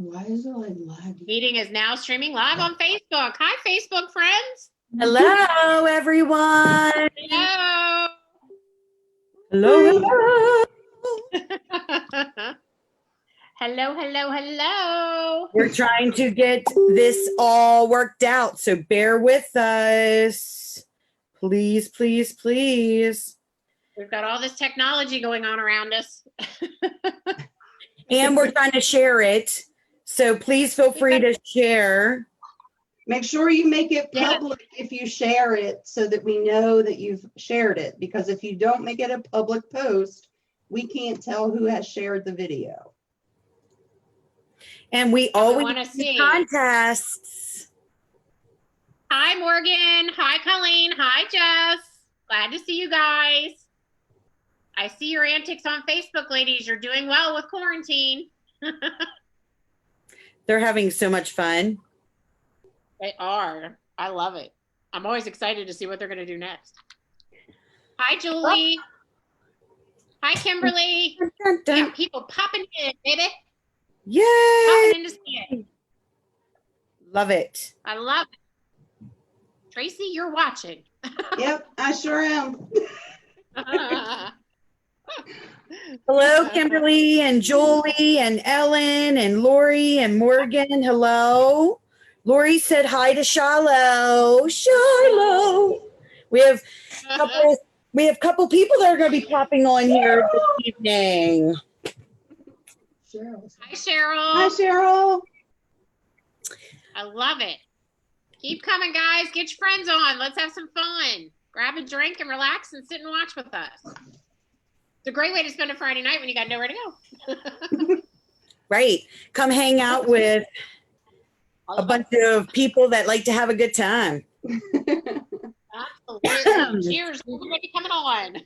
Why is it like lagging? Meeting is now streaming live on Facebook. Hi, Facebook friends. Hello, everyone. Hello. Hello, hello. Hello. We're trying to get this all worked out, so bear with us. Please, please, please. We've got all this technology going on around us. And we're trying to share it, so please feel free to share. Make sure you make it public if you share it so that we know that you've shared it. Because if you don't make it a public post, we can't tell who has shared the video. And we always wanna do see. contests. Hi, Morgan. Hi, Colleen. Hi, Jess. Glad to see you guys. I see your antics on Facebook, ladies. You're doing well with quarantine. They're having so much fun. They are. I love it. I'm always excited to see what they're going to do next. Hi, Julie. Hi, Kimberly. Dun, dun. Yeah, people popping in, baby. Yay! Popping in to see it. Love it. I love it. Tracy, you're watching. Yep, I sure am. Hello, Kimberly and Julie and Ellen and Lori and Morgan. Hello. Lori said hi to Shiloh. Shiloh. We have a couple people that are going to be popping on here this evening. Hi, Cheryl. Hi, Cheryl. I love it. Keep coming, guys. Get your friends on. Let's have some fun. Grab a drink and relax and sit and watch with us. It's a great way to spend a Friday night when you got nowhere to go. Right. Come hang out with a bunch of people that like to have a good time. Absolutely. Cheers. We're going to be coming on.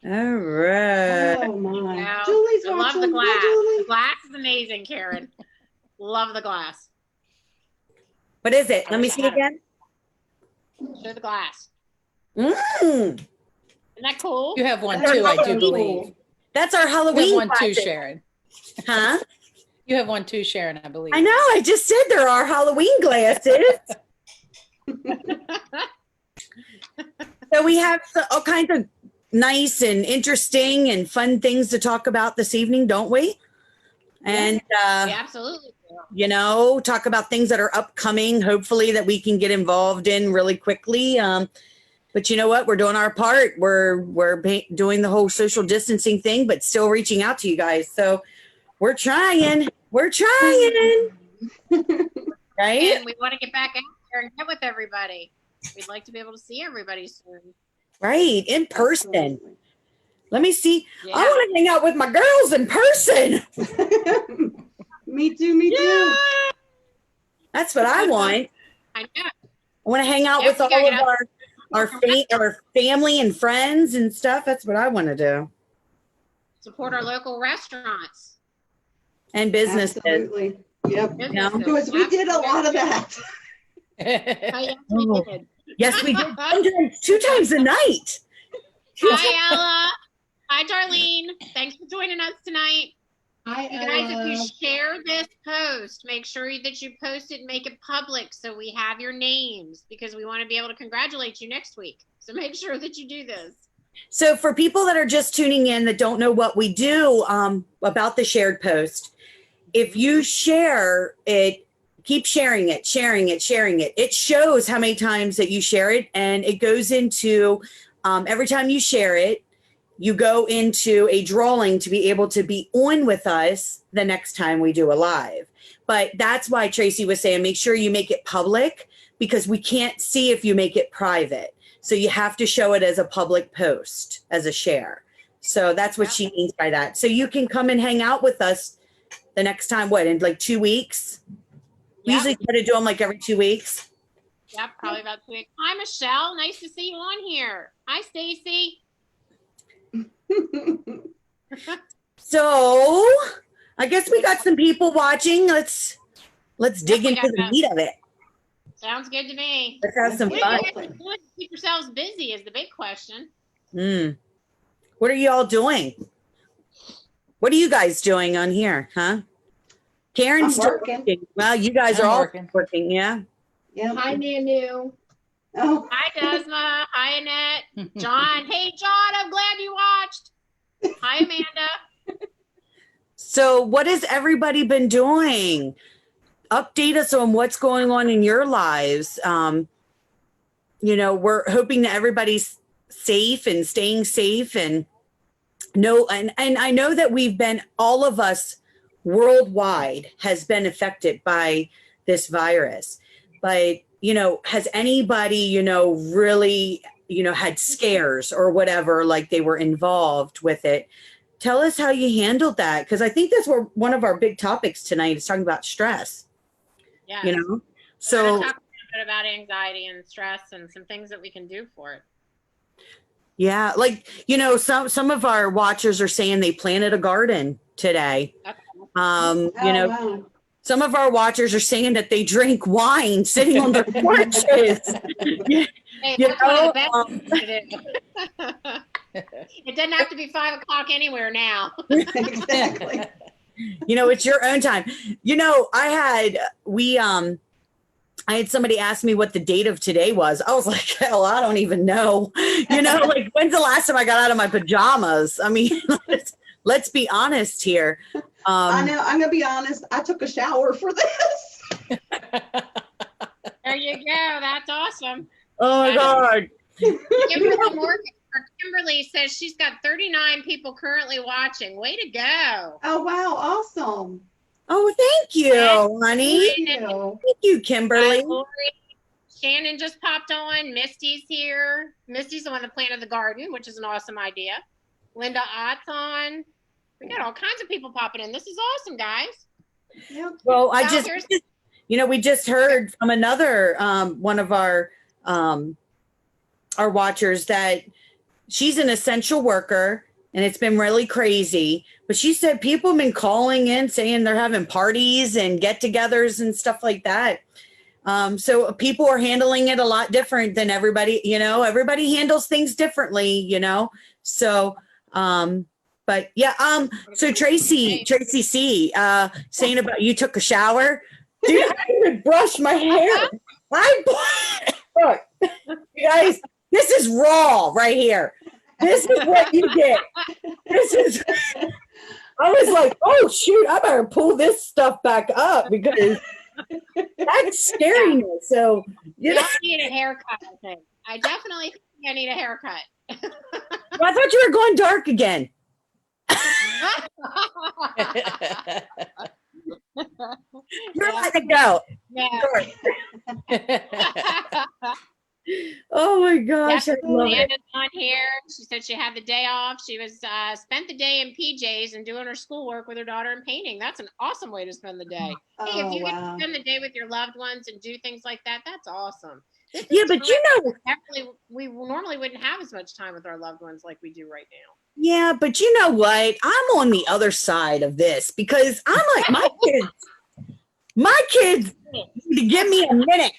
All right. Oh my. Wow. Julie's I watching. love the glass. Hi, Julie. The glass is amazing, Karen. Love the glass. What is it? Let me see again. Show the glass. Mm. Isn't that cool? You have one That's too, I so do cool. believe. That's our You have Halloween one too, classic. Sharon. Huh? You have one too, Sharon, I believe. I know. I just said there are Halloween glasses. So we have all kinds of nice and interesting and fun things to talk about this evening, don't we? And, Yeah, absolutely. you know, talk about things that are upcoming, hopefully that we can get involved in really quickly. But you know what? We're doing our part. We're doing the whole social distancing thing, but still reaching out to you guys. So we're trying. We're trying. Right? And we want to get back out there and get with everybody. We'd like to be able to see everybody soon. Right. In person. Absolutely. Let me see. Yeah. I want to hang out with my girls in person. Me too, me too. That's what I want. I know. I want to hang out Yep, with we all gotta of get our family and friends and stuff. That's what I want to do. Support our local restaurants. And businesses. Absolutely. Yep. know? Because we did a lot of that. Yes, we Oh. did. Yes, we did. Sometimes 2 times a night. Hi, Ella. Hi, Darlene. Thanks for joining us tonight. Hi, You guys, if Ella. you share this post, make sure that you post it and make it public so we have your names, because we want to be able to congratulate you next week. So make sure that you do this. So for people that are just tuning in that don't know what we do about the shared post, if you share it, keep sharing it, sharing it, sharing it. It shows how many times that you share it, and it goes into every time you share it, you go into a drawing to be able to be on with us the next time we do a live. But that's why Tracy was saying, make sure you make it public, because we can't see if you make it private. So you have to show it as a public post, as a share. So that's what she means by that. So you can come and hang out with us the next time, what, in like 2 weeks? We Yep. usually try to do them like every 2 weeks. Yep, probably about 2 weeks. Hi, Michelle. Nice to see you on here. Hi, Stacy. So I guess we got some people watching. Let's dig we into got the that. meat of it. Sounds good to me. Let's have some What fun. do you guys do to keep yourselves busy is the big question. What are you all doing? What are you guys doing on here, huh? Karen's I'm still working. working. Well, you guys are I'm all working. working, yeah. Yeah. Hi, Nanu. Oh, Hi, Desma. Hi, Annette. John. Hey, John, I'm glad you watched. Hi, Amanda. So what has everybody been doing? Update us on what's going on in your lives. We're hoping that everybody's safe and staying safe and I know that all of us worldwide has been affected by this virus, but has anybody, really, had scares or whatever, like they were involved with it? Tell us how you handled that. Cause I think that's one of our big topics tonight is talking about stress, Yeah. you know? We're So going to talk a little bit about anxiety and stress and some things that we can do for it. yeah, like, some of our watchers are saying they planted a garden today. Okay. oh, wow. Some of our watchers are saying that they drink wine sitting on their porches. Hey, You that's one know, of the best things to do. It doesn't have to be 5 o'clock anywhere now. Exactly. It's your own time. I had somebody ask me what the date of today was. I was like, hell, I don't even know. Like, when's the last time I got out of my pajamas? I mean, let's be honest here. I know. I'm going to be honest. I took a shower for this. There you go. That's awesome. Oh my God. Kimberly says she's got 39 people currently watching. Way to go. Oh, wow. Awesome. Oh, thank you, honey. Thank you. Thank you, Kimberly. Lori, Shannon just popped on. Misty's here. Misty's the one that planted the garden, which is an awesome idea. Linda Ott's on. We got all kinds of people popping in. This is awesome, guys. Yep. Well, here's- we just heard from another one of our watchers that she's an essential worker and it's been really crazy. But she said people have been calling in saying they're having parties and get-togethers and stuff like that. So people are handling it a lot different than everybody. Everybody handles things differently. So, but yeah. So Tracy C, saying about you took a shower, dude. I didn't even brush my hair. Look, you guys. This is raw right here. This is what you get. I was like, oh shoot, I better pull this stuff back up because that's scaring me. So, I need a haircut, I think. I definitely think I need a haircut. Well, I thought you were going dark again. You're letting it go. Yeah. Oh my gosh, I love it. Amanda's on here. She said she had the day off. She was spent the day in PJs and doing her schoolwork with her daughter and painting. That's an awesome way to spend the day. Hey, if you get to spend the day with your loved ones and do things like that, that's awesome. Yeah, but we normally wouldn't have as much time with our loved ones like we do right now. Yeah, but you know what? I'm on the other side of this because I'm like my kids need to give me a minute.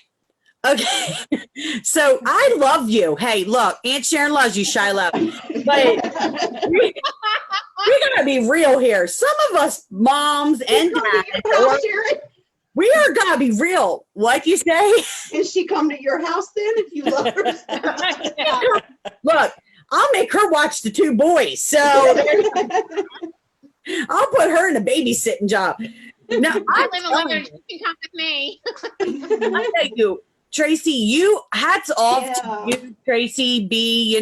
Okay, so I love you. Hey, look, Aunt Sharon loves you, Shiloh. But we gotta be real here. Some of us moms and dads, we are gonna be real. What you say? And she come to your house then if you love her? Look, I'll make her watch the two boys. So I'll put her in a babysitting job. No, I live alone. You can come with me. I tell you, Tracy, hats off to you, Tracy B.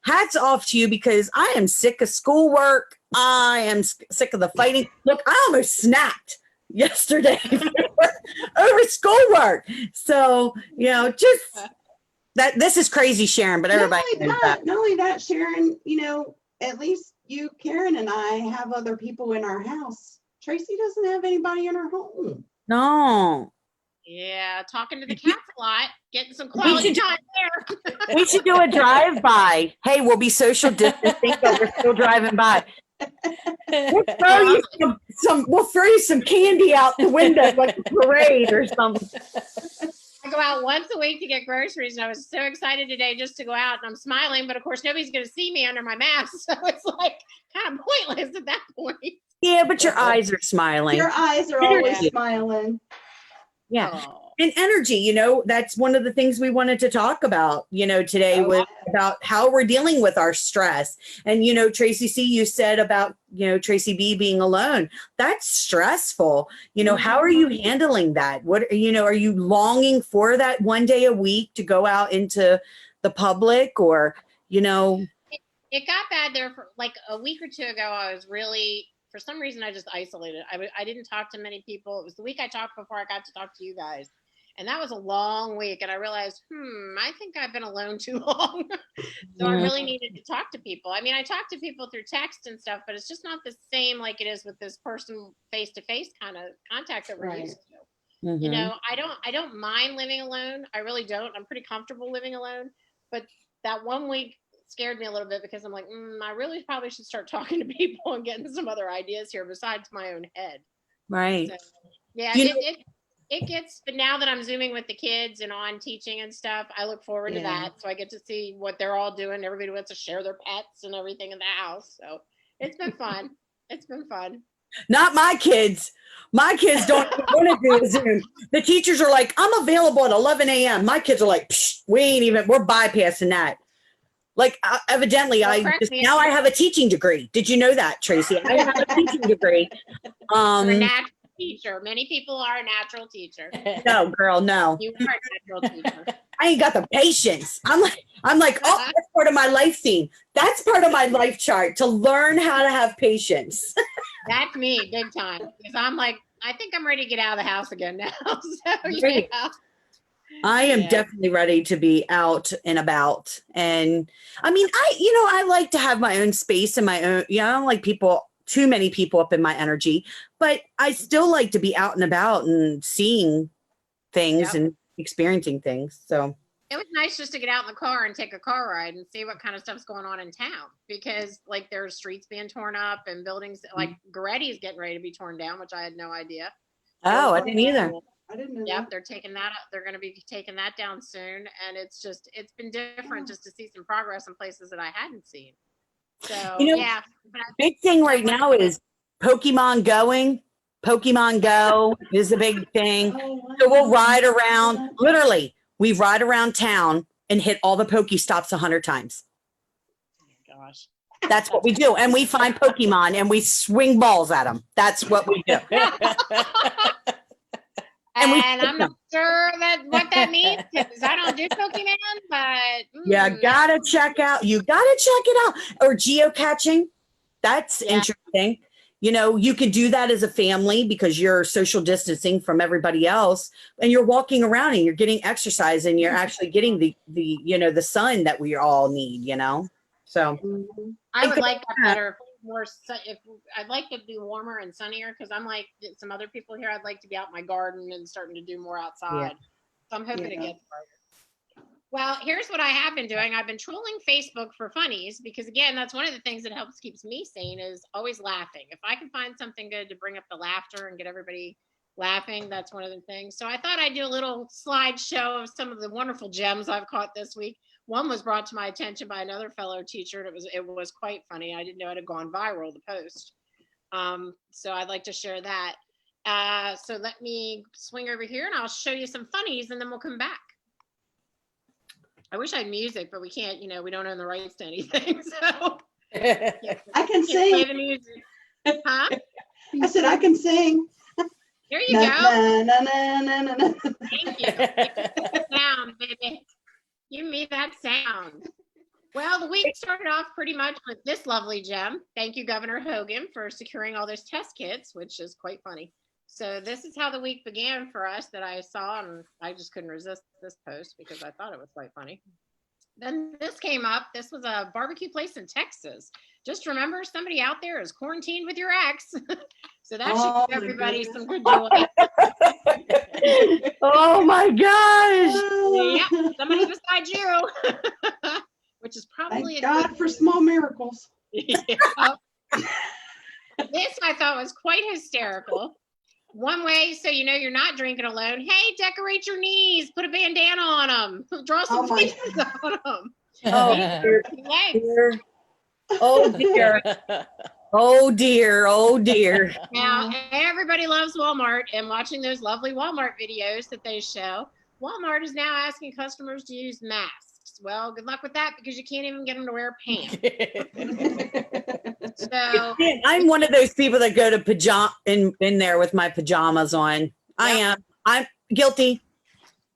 Hats off to you because I am sick of schoolwork. I am sick of the fighting. Look, I almost snapped yesterday over schoolwork. So, just that this is crazy, Sharon, but everybody knows that. Not only that, Sharon, at least you, Karen, and I have other people in our house. Tracy doesn't have anybody in her home. No. Yeah, talking to the cats a lot, getting some quality time there. We should do a drive-by. Hey, we'll be social distancing, but we're still driving by. We'll throw you some candy out the window like a parade or something. I go out once a week to get groceries, and I was so excited today just to go out, and I'm smiling, but of course nobody's going to see me under my mask, so it's like kind of pointless at that point. Yeah, but your eyes are smiling. Your eyes are Energy. always smiling. Yeah. Oh. And energy, that's one of the things we wanted to talk about, today Oh, was about how we're dealing with our stress. And, Tracy C, you said about, Tracy B being alone. That's stressful. How are you handling that? What, are you longing for that one day a week to go out into the public or, It got bad there for like a week or two ago. I was really, for some reason, I just isolated. I didn't talk to many people. It was the week I talked before I got to talk to you guys. And that was a long week. And I realized, I think I've been alone too long. So I really needed to talk to people. I mean, I talk to people through text and stuff, but it's just not the same like it is with this person face-to-face kind of contact that we're Right. used to. I don't mind living alone. I really don't. I'm pretty comfortable living alone. But that one week scared me a little bit because I'm like, I really probably should start talking to people and getting some other ideas here besides my own head. right. So, yeah, it gets, but now that I'm Zooming with the kids and on teaching and stuff, I look forward to that. So I get to see what they're all doing. Everybody wants to share their pets and everything in the house. So it's been fun. It's been fun. Not my kids. My kids don't want to do a Zoom. The teachers are like, I'm available at 11 a.m. My kids are like, we're bypassing that. Like, evidently, Well, now I have a teaching degree. Did you know that, Tracy? I have a teaching degree. You're a natural teacher. Many people are a natural teacher. No, girl, no. You are a natural teacher. I ain't got the patience. I'm like, oh, that's part of my life theme. That's part of my life chart, to learn how to have patience. That's me, big time. Because I'm like, I think I'm ready to get out of the house again now. So Great. yeah. I am Yeah. definitely ready to be out and about. And I mean, I like to have my own space and my own, I don't like too many people up in my energy, but I still like to be out and about and seeing things and experiencing things. So It was nice just to get out in the car and take a car ride and see what kind of stuff's going on in town, because like there's streets being torn up and buildings like Goretti's getting ready to be torn down, which I had no idea. Oh, I didn't either. I didn't know Yep, that. they're taking that up. They're going to be taking that down soon. And it's been different just to see some progress in places that I hadn't seen. So, yeah. But Big thing right now is Pokemon going. Pokemon Go is a big thing. So we'll ride around. Literally, we ride around town and hit all the Pokestops 100 times. gosh. That's what we do. And we find Pokemon and we swing balls at them. That's what we do. And, we- I'm not sure what that means, because I don't do Pokemon, but You gotta check it out. Or geocaching. That's interesting. You can do that as a family because you're social distancing from everybody else, and you're walking around and you're getting exercise and you're actually getting the sun that we all need, So I would like that better. If I'd like it to be warmer and sunnier, because I'm like some other people here, I'd like to be out in my garden and starting to do more outside. So I'm hoping to get further. Well, here's what I have been doing. I've been trolling Facebook for funnies, because again, that's one of the things that keeps me sane, is always laughing. If I can find something good to bring up the laughter and get everybody laughing, that's one of the things. So I thought I'd do a little slideshow of some of the wonderful gems I've caught this week. One was brought to my attention by another fellow teacher, and it was quite funny. I didn't know it had gone viral, the post. So I'd like to share that. So let me swing over here and I'll show you some funnies, and then we'll come back. I wish I had music, but we can't, we don't own the rights to anything. So I can play sing. the music. Huh? I said I can sing. There you Na, go. na, na, na, na, na. Thank you. Sound, baby. Give me that sound. Well, the week started off pretty much with this lovely gem. Thank you, Governor Hogan, for securing all those test kits, which is quite funny. So this is how the week began for us that I saw, and I just couldn't resist this post because I thought it was quite funny. Then this came up. This was a barbecue place in Texas. Just remember, somebody out there is quarantined with your ex. So that should give everybody some good joy. oh my gosh. Yep, somebody beside you. Which is probably Thank God for small miracles. Yeah. This I thought was quite hysterical. One way so you know you're not drinking alone. Hey, decorate your knees. Put a bandana on them. Draw some Oh my faces on them. Oh, dear, Legs. dear. Oh, dear. Oh, dear. Oh, dear. Now, everybody loves Walmart, and watching those lovely Walmart videos that they show, Walmart is now asking customers to use masks. Well, good luck with that because you can't even get them to wear pants. So, I'm one of those people that go to in there with my pajamas on. I am. I'm guilty.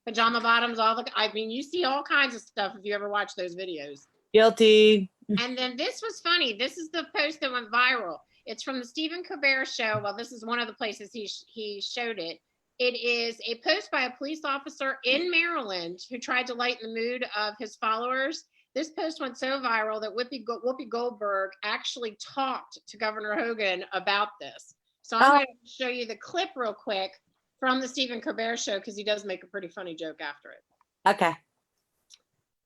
pajama bottoms, I mean, you see all kinds of stuff if you ever watch those videos. Guilty. And then this was funny. This is the post that went viral. It's from the Stephen Colbert Show. Well, this is one of the places he showed it. It is a post by a police officer in Maryland who tried to lighten the mood of his followers. This post went so viral that Whoopi Goldberg actually talked to Governor Hogan about this. So I'm going to show you the clip real quick from the Stephen Colbert Show because he does make a pretty funny joke after it. Okay.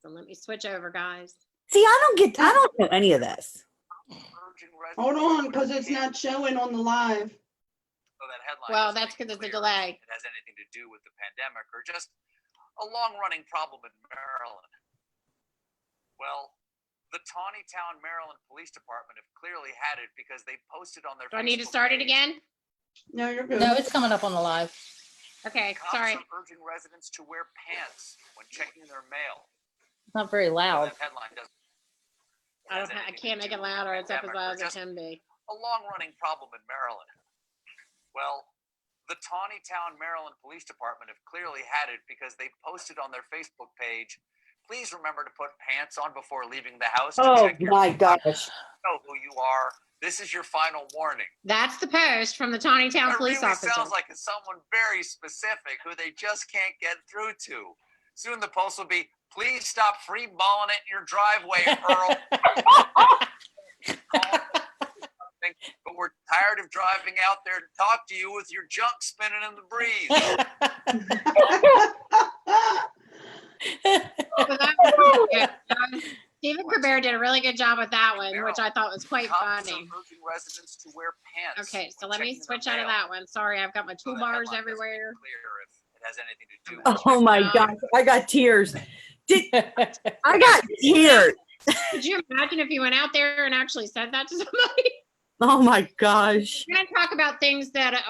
So let me switch over, guys. See, I don't know any of this. Hold on, because it's not showing on the live. So that headline Well, doesn't that's make because it's a clear delay. It has anything to do with the pandemic or just a long-running problem in Maryland. Well, the Tawnytown, Maryland Police Department have clearly had it because they posted on their Do I need to Facebook start it page, again? No, you're good. No, it's coming up on the live. Okay, Cops sorry. are urging residents to wear pants when checking their mail. It's not very So loud. that headline doesn't. I can't make it louder. It's up as loud as it can be. A long-running problem in Maryland. Well, the Tawnytown, Maryland Police Department have clearly had it because they posted on their Facebook page, please remember to put pants on before leaving the house. To Oh check your my gosh. know who you are. This is your final warning. That's the post from the Tawnytown It police really officer. sounds like it's someone very specific who they just can't get through to. Soon the post will be, please stop free balling it in your driveway, Earl. But we're tired of driving out there to talk to you with your junk spinning in the breeze. So that was really good. Stephen Colbert did a really good job with that one, which I thought was quite Cops funny. are urging residents to wear pants. Okay, so when let me checking their switch out of mail. that one. Sorry, I've got my So that toolbars headline doesn't everywhere. make clear if it has anything to do with Oh my gosh. I got tears. I got tears. Could you imagine if you went out there and actually said that to somebody? Oh my gosh. We're going to talk about things that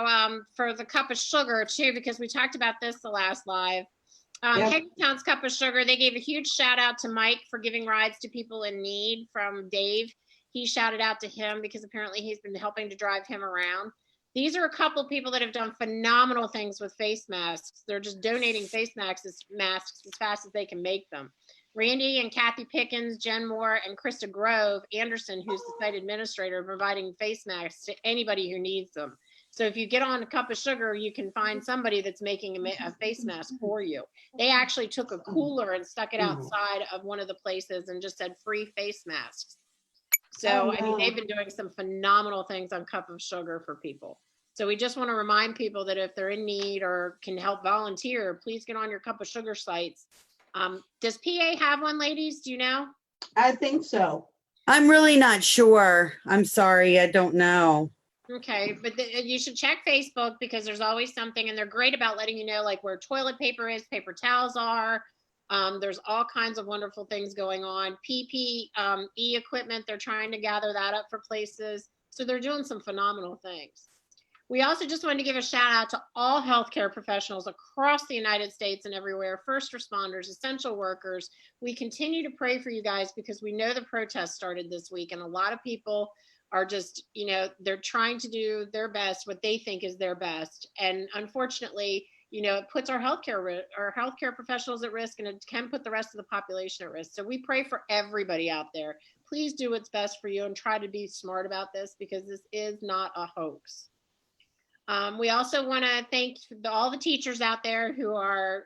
for the cup of sugar too, because we talked about this the last live. Yep. Hagerstown's Cup of Sugar, they gave a huge shout out to Mike for giving rides to people in need from Dave. He shouted out to him because apparently he's been helping to drive him around. These are a couple people that have done phenomenal things with face masks. They're just donating face masks as fast as they can make them. Randy and Kathy Pickens, Jen Moore, and Krista Grove Anderson, who's the site administrator, are providing face masks to anybody who needs them. So if you get on a Cup of Sugar, you can find somebody that's making a face mask for you. They actually took a cooler and stuck it outside of one of the places and just said free face masks. So, I mean, they've been doing some phenomenal things on Cup of Sugar for people. So we just want to remind people that if they're in need or can help volunteer, please get on your Cup of Sugar sites. Does PA have one, ladies? Do you know? I think so. I'm really not sure. I'm sorry. I don't know. Okay, but you should check Facebook because there's always something, and they're great about letting you know like where toilet paper is, paper towels are. There's all kinds of wonderful things going on. PPE equipment, they're trying to gather that up for places. So they're doing some phenomenal things. We also just wanted to give a shout out to all healthcare professionals across the United States and everywhere, first responders, essential workers. We continue to pray for you guys because we know the protest started this week and a lot of people are just, you know, they're trying to do their best, what they think is their best. And unfortunately, you know, it puts our healthcare professionals at risk and it can put the rest of the population at risk. So we pray for everybody out there. Please do what's best for you and try to be smart about this because this is not a hoax. We also want to thank all the teachers out there who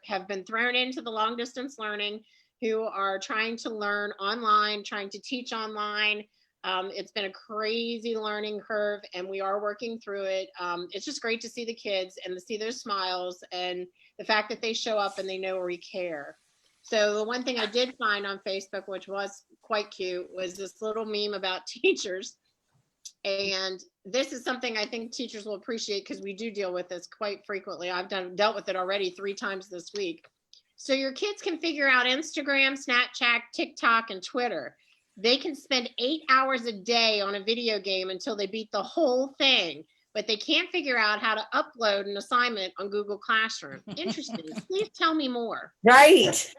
have been thrown into the long distance learning, who are trying to learn online, trying to teach online. It's been a crazy learning curve and we are working through it. It's just great to see the kids and to see their smiles and the fact that they show up and they know we care. So the one thing I did find on Facebook, which was quite cute, was this little meme about teachers. And this is something I think teachers will appreciate because we do deal with this quite frequently. I've dealt with it already 3 times this week. So your kids can figure out Instagram, Snapchat, TikTok, and Twitter. They can spend 8 hours a day on a video game until they beat the whole thing, but they can't figure out how to upload an assignment on Google Classroom. Interesting. Please tell me more. Right.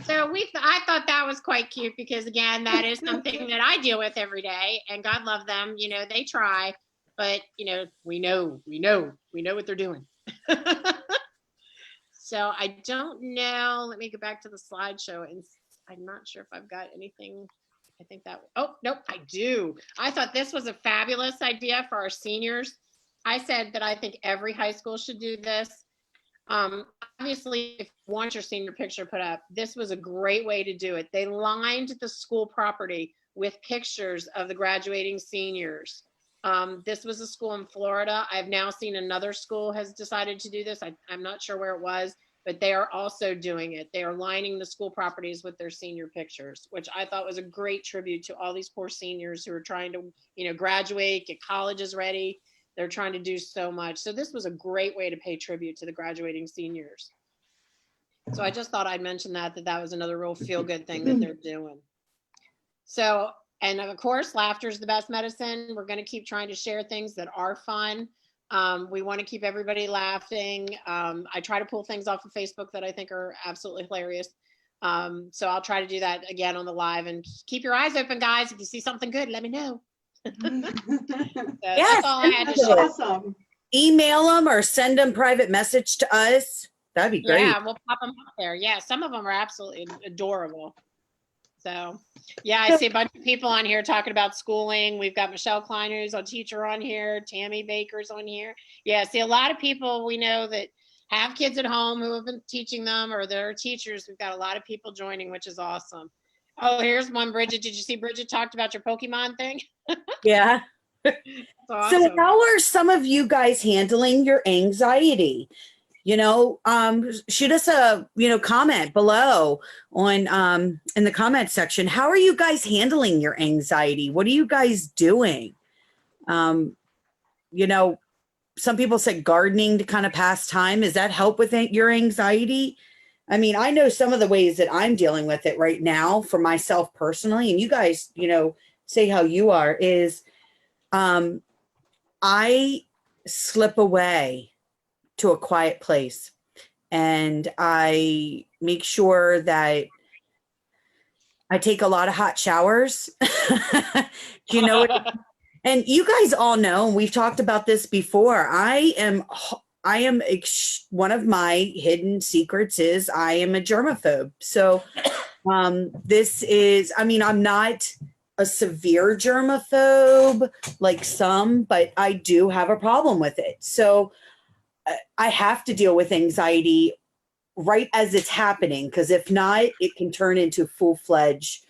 So I thought that was quite cute because again, that is something that I deal with every day, and God love them. You know, they try, but you know, we know what they're doing. So I don't know. Let me go back to the slideshow, and I'm not sure if I've got anything. I think that, oh, nope, I do. I thought this was a fabulous idea for our seniors. I said that I think every high school should do this. Obviously, if you want your senior picture put up, this was a great way to do it. They lined the school property with pictures of the graduating seniors. This was a school in Florida. I've now seen another school has decided to do this. I'm not sure where it was, but they are also doing it. They are lining the school properties with their senior pictures, which I thought was a great tribute to all these poor seniors who are trying to, you know, graduate, get colleges ready. They're trying to do so much. So this was a great way to pay tribute to the graduating seniors. So I just thought I'd mention that was another real feel-good thing that they're doing. So, and of course, laughter is the best medicine. We're going to keep trying to share things that are fun. We want to keep everybody laughing. I try to pull things off of Facebook that I think are absolutely hilarious. So I'll try to do that again on the live, and keep your eyes open, guys. If you see something good, let me know. Yes, that's all I had to That's share. awesome. Email them or send them private message to us. That'd be great. Yeah, we'll pop them up there. Yeah, some of them are absolutely adorable. So, yeah, I see a bunch of people on here talking about schooling. We've got Michelle Klein, who's a teacher, on here. Tammy Baker's on here. Yeah, see a lot of people we know that have kids at home who have been teaching them, or they're teachers. We've got a lot of people joining, which is awesome. Oh, here's one, Bridget. Did you see Bridget talked about your Pokemon thing? Yeah. Awesome. So how are some of you guys handling your anxiety? You know, shoot us a, comment below on, in the comment section. How are you guys handling your anxiety? What are you guys doing? Some people said gardening to kind of pass time. Does that help with your anxiety? I mean, I know some of the ways that I'm dealing with it right now for myself personally, and you guys, say how you are, is, I slip away to a quiet place and I make sure that I take a lot of hot showers. Do you know what? And you guys all know, and we've talked about this before. One of my hidden secrets is I am a germaphobe. So I'm not a severe germaphobe like some, but I do have a problem with it. So I have to deal with anxiety right as it's happening, because if not, it can turn into full-fledged,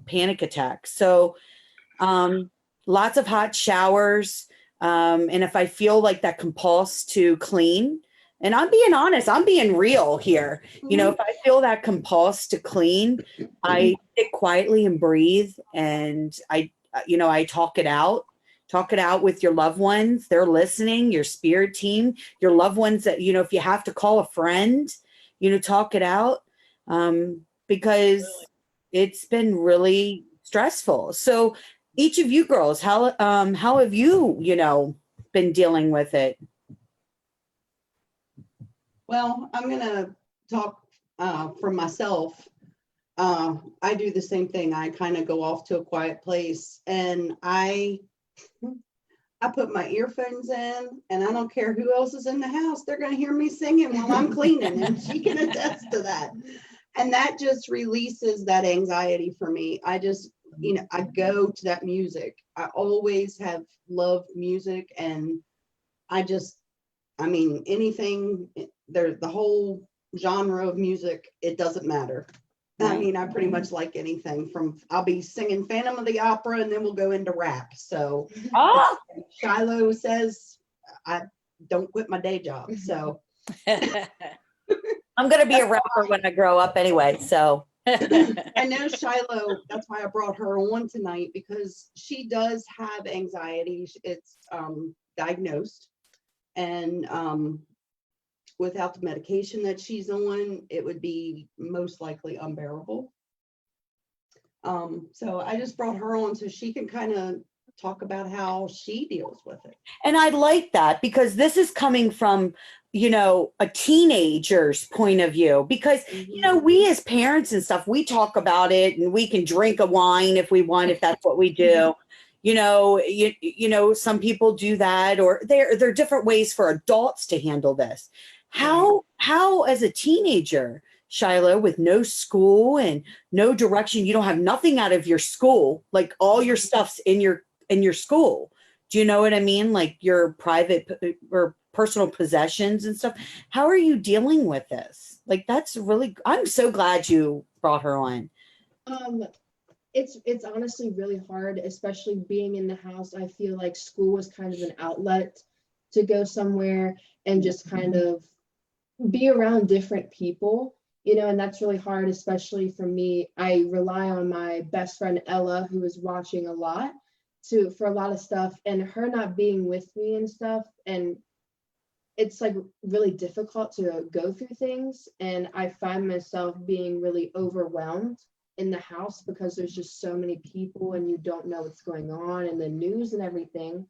panic attacks. So lots of hot showers. And if I feel like that compulse to clean, and I'm being honest, I'm being real here. If I feel that compulse to clean, I sit quietly and breathe, and I talk it out. Talk it out with your loved ones. They're listening, your spirit team, your loved ones that, if you have to call a friend, talk it out, because it's been really stressful. So each of you girls, how have you, been dealing with it? Well, I'm going to talk from myself. I do the same thing. I kind of go off to a quiet place, and I put my earphones in, and I don't care who else is in the house. They're going to hear me singing while I'm cleaning, and she can attest to that. And that just releases that anxiety for me. I just, I go to that music. I always have loved music, and anything, the whole genre of music, it doesn't matter. I pretty much like anything I'll be singing Phantom of the Opera, and then we'll go into rap. So Shiloh says, I don't quit my day job. So I'm going to be a rapper when I grow up anyway. So I know Shiloh, that's why I brought her on tonight, because she does have anxiety. It's diagnosed, and without the medication that she's on, it would be most likely unbearable. So I just brought her on so she can kind of talk about how she deals with it. And I like that because this is coming from, a teenager's point of view. Because, we as parents and stuff, we talk about it and we can drink a wine if we want, if that's what we do. Some people do that, or there are different ways for adults to handle this. How as a teenager, Shiloh, with no school and no direction, you don't have nothing out of your school, like all your stuff's in your school. Do you know what I mean? Like your private or personal possessions and stuff. How are you dealing with this? Like, I'm so glad you brought her on. It's honestly really hard, especially being in the house. I feel like school was kind of an outlet to go somewhere and just kind of be around different people, and that's really hard, especially for me. I rely on my best friend Ella, who is watching a lot, for a lot of stuff, and her not being with me and stuff, and it's like really difficult to go through things, and I find myself being really overwhelmed in the house because there's just so many people and you don't know what's going on in the news and everything,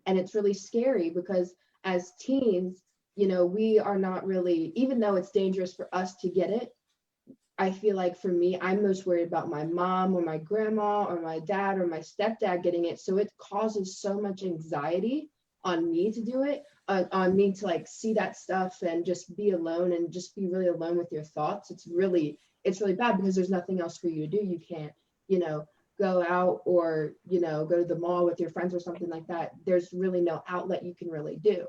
and it's really scary because as teens, we are not really, even though it's dangerous for us to get it, I feel like for me, I'm most worried about my mom or my grandma or my dad or my stepdad getting it. So it causes so much anxiety on me to do it, on me to like see that stuff and just be alone and just be really alone with your thoughts. It's really bad because there's nothing else for you to do. You can't, go out or, go to the mall with your friends or something like that. There's really no outlet you can really do.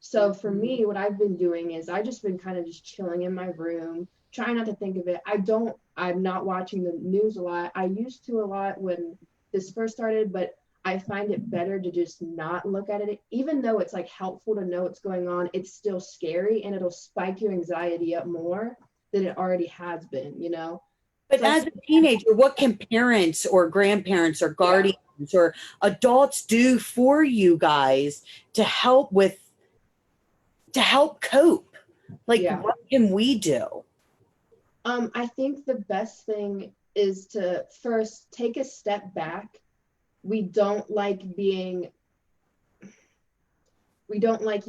So for me, what I've been doing is I just been kind of just chilling in my room, trying not to think of it. I'm not watching the news a lot. I used to a lot when this first started, but I find it better to just not look at it. Even though it's like helpful to know what's going on, it's still scary and it'll spike your anxiety up more than it already has been, But So as a teenager, what can parents or grandparents or guardians or adults do for you guys to help cope? Like, what can we do? I think the best thing is to first take a step back. We don't like you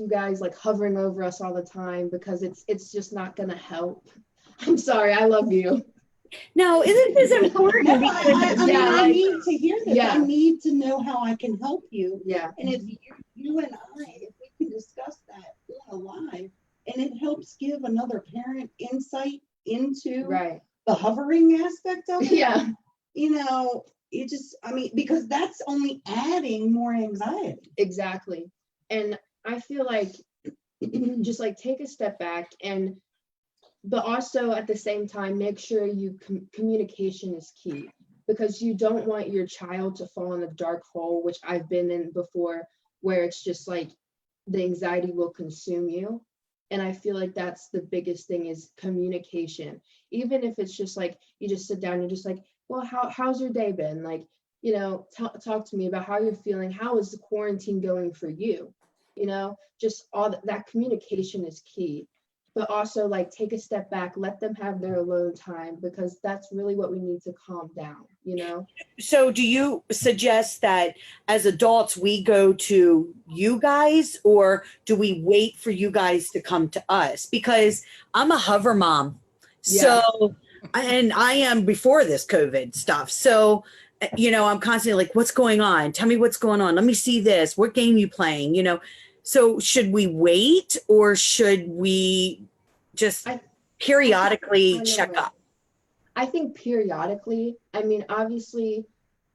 guys like hovering over us all the time because it's just not gonna help. I'm sorry, I love you. No, isn't this important? I need to hear this. Yeah. I need to know how I can help you. Yeah. And if you and I, if we can discuss that on a live, and it helps give another parent insight into the hovering aspect of it. Yeah. Because that's only adding more anxiety. Exactly. And I feel like just like take a step back but also at the same time, make sure communication is key, because you don't want your child to fall in a dark hole, which I've been in before, where it's just like the anxiety will consume you. And I feel like that's the biggest thing is communication. Even if it's just like, you just sit down and just like, well, how's your day been? Like, talk to me about how you're feeling. How is the quarantine going for you? Just all that communication is key. But also like take a step back, let them have their alone time, because that's really what we need to calm down, So do you suggest that as adults we go to you guys, or do we wait for you guys to come to us? Because I'm a hover mom. So, and I am before this COVID stuff. So, I'm constantly like, what's going on? Tell me what's going on. Let me see this. What game you playing? So should we wait, or should we just periodically check up? I think periodically. I mean, obviously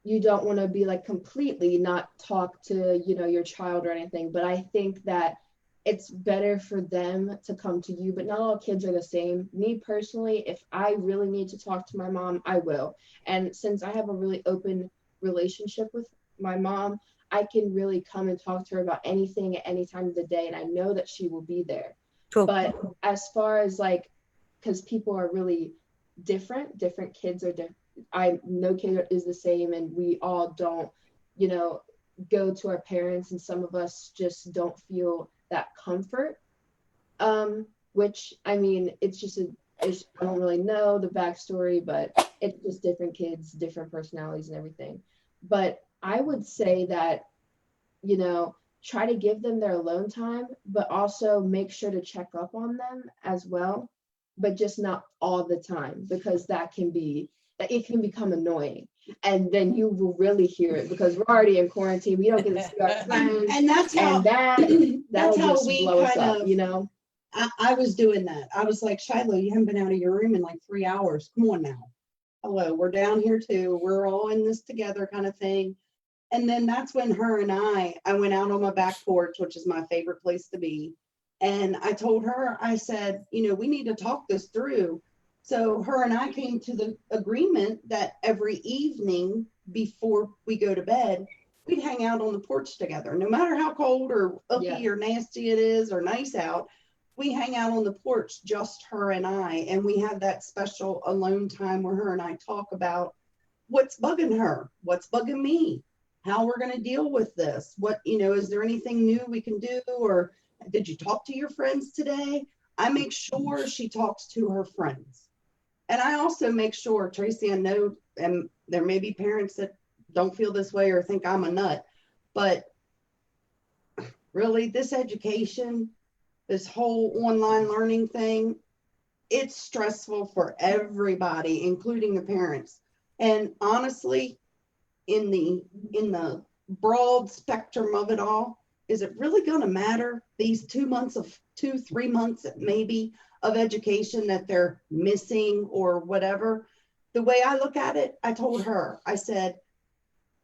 you don't want to be like completely not talk to, your child or anything, but I think that it's better for them to come to you, but not all kids are the same. Me personally, if I really need to talk to my mom, I will. And since I have a really open relationship with my mom, I can really come and talk to her about anything at any time of the day, and I know that she will be there. Cool. But as far as like, because people are really different. Different kids are different. No kid is the same, and we all don't, go to our parents, and some of us just don't feel that comfort. Which, I mean, I don't really know the backstory, but it's just different kids, different personalities and everything. But I would say that, try to give them their alone time, but also make sure to check up on them as well, but just not all the time, because it can become annoying. And then you will really hear it, because we're already in quarantine. We don't get to see our friends. And that's how, And that'll that's how just we blow us kind up, of, I was doing that. I was like, Shiloh, you haven't been out of your room in like 3 hours. Come on now. Hello, we're down here too. We're all in this together kind of thing. And then that's when her and I went out on my back porch, which is my favorite place to be. And I told her, I said, we need to talk this through. So her and I came to the agreement that every evening before we go to bed, we'd hang out on the porch together. No matter how cold or icky or nasty it is or nice out, we hang out on the porch, just her and I, and we have that special alone time where her and I talk about what's bugging her, what's bugging me, how we're going to deal with this. What, is there anything new we can do? Or did you talk to your friends today? I make sure she talks to her friends. And I also make sure, Tracy, I know, and there may be parents that don't feel this way or think I'm a nut, but really this education, this whole online learning thing, it's stressful for everybody, including the parents. And honestly, in the broad spectrum of it all, is it really going to matter these 2 months of 3 months maybe of education that they're missing or whatever? The way I look at it, I told her, I said,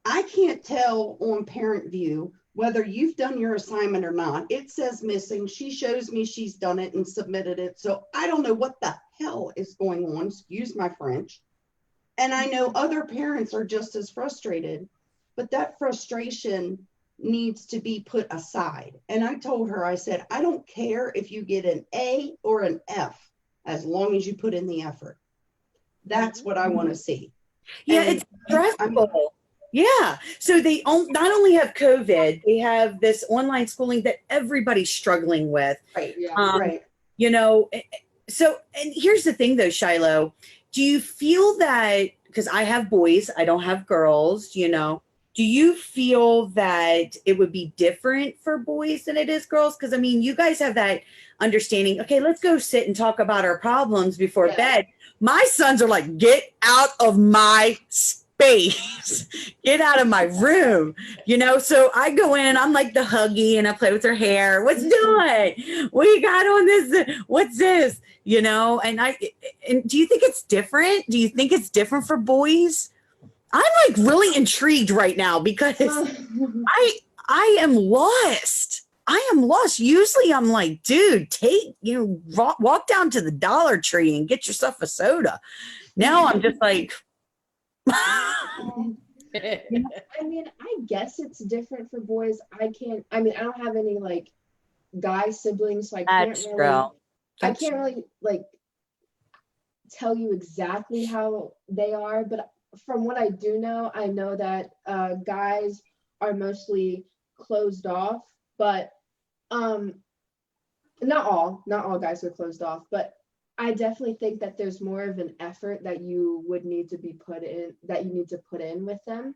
I can't tell on Parent View whether you've done your assignment or not. It says missing. She shows me she's done it and submitted it. So I don't know what the hell is going on. Excuse my French. And I know other parents are just as frustrated, but that frustration needs to be put aside. And I told her, I said, I don't care if you get an A or an F, as long as you put in the effort. That's what I want to see. Yeah, And it's stressful. Yeah. So they not only have COVID, they have this online schooling that everybody's struggling with. Right. Yeah. Right. So, and here's the thing though, Shiloh, do you feel that, because I have boys, I don't have girls, do you feel that it would be different for boys than it is girls? Because I mean, you guys have that understanding. Okay, let's go sit and talk about our problems before bed. My sons are like, get out of my space, get out of my room, So I go in, I'm like the huggy, and I play with her hair. What's doing? What you got on this? What's this? And do you think it's different? Do you think it's different for boys? I'm like really intrigued right now because I am lost. I am lost. Usually I'm like, dude, walk down to the Dollar Tree and get yourself a soda. Now I'm just like, I mean, I guess it's different for boys. I don't have any like guy siblings, so I can't really like tell you exactly how they are, but from what I do know, I know that guys are mostly closed off, but not all guys are closed off, but I definitely think that there's more of an effort that you would need to put in with them,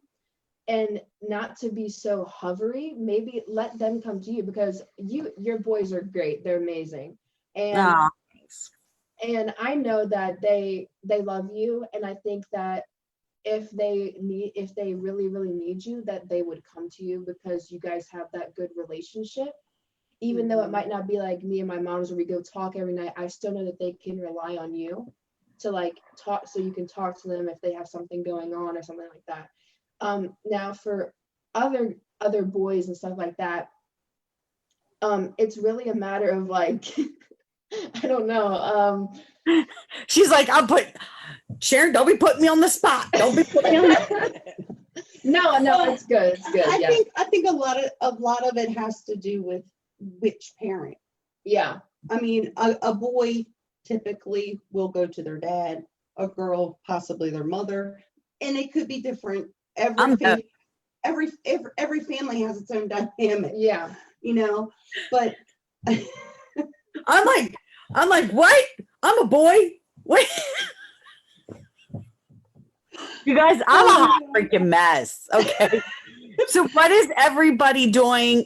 and not to be so hovery. Maybe let them come to you, because your boys are great. They're amazing. And and I know that they love you, and I think that if they really, really need you, that they would come to you, because you guys have that good relationship. Even though it might not be like me and my moms where we go talk every night, I still know that they can rely on you to like talk, so you can talk to them if they have something going on or something like that. Now for other boys and stuff like that, it's really a matter of like, I don't know. She's like, Sharon, don't be putting me on the spot. Don't be putting me on the No, it's good. It's good. I think a lot of it has to do with which parent. Yeah. I mean, a boy typically will go to their dad. a girl, possibly their mother, and it could be different. I'm Every family has its own dynamic, Yeah. you know, but I'm like, what? I'm a boy. What? You guys, I'm a hot freaking mess. Okay. So what is everybody doing?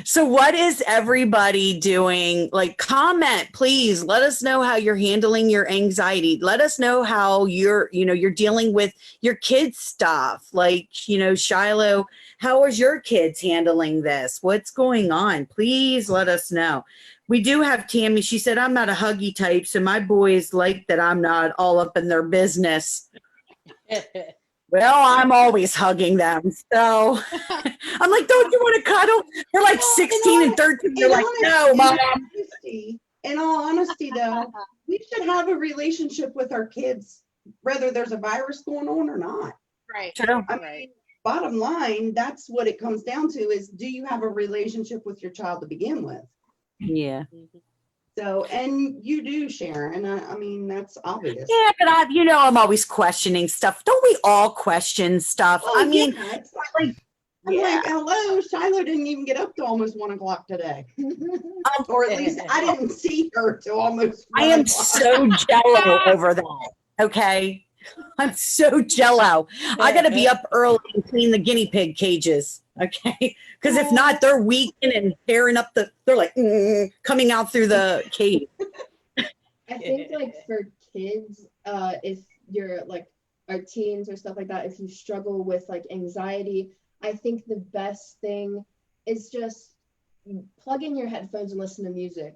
So what is everybody doing? Like, comment, please. Let us know how you're handling your anxiety. Let us know how you're dealing with your kids' stuff. Like, Shiloh, how is your kids handling this? What's going on? Please let us know. We do have Tammy. She said, I'm not a huggy type, so my boys like that I'm not all up in their business. Well, I'm always hugging them. So I'm like, don't you want to cuddle? They're like 16 and 13. They're like, no, Mom. In all honesty, though, we should have a relationship with our kids, whether there's a virus going on or not. Right. True. I mean, bottom line, that's what it comes down to is, do you have a relationship with your child to begin with? Yeah. So, and you do, Sharon. I mean, that's obvious. Yeah, but I'm always questioning stuff. Don't we all question stuff? Oh, I mean, yeah, it's like, I'm like, hello, Shiloh didn't even get up to almost 1 o'clock today. Or at least I didn't see her till almost 1 I am o'clock. so jello over that. Okay. I'm so jello. I got to be up early and clean the guinea pig cages. Okay. Because if not, they're weakening and tearing up they're like coming out through the cage. I think like for kids, if you're like our teens or stuff like that, if you struggle with like anxiety, I think the best thing is just plug in your headphones and listen to music.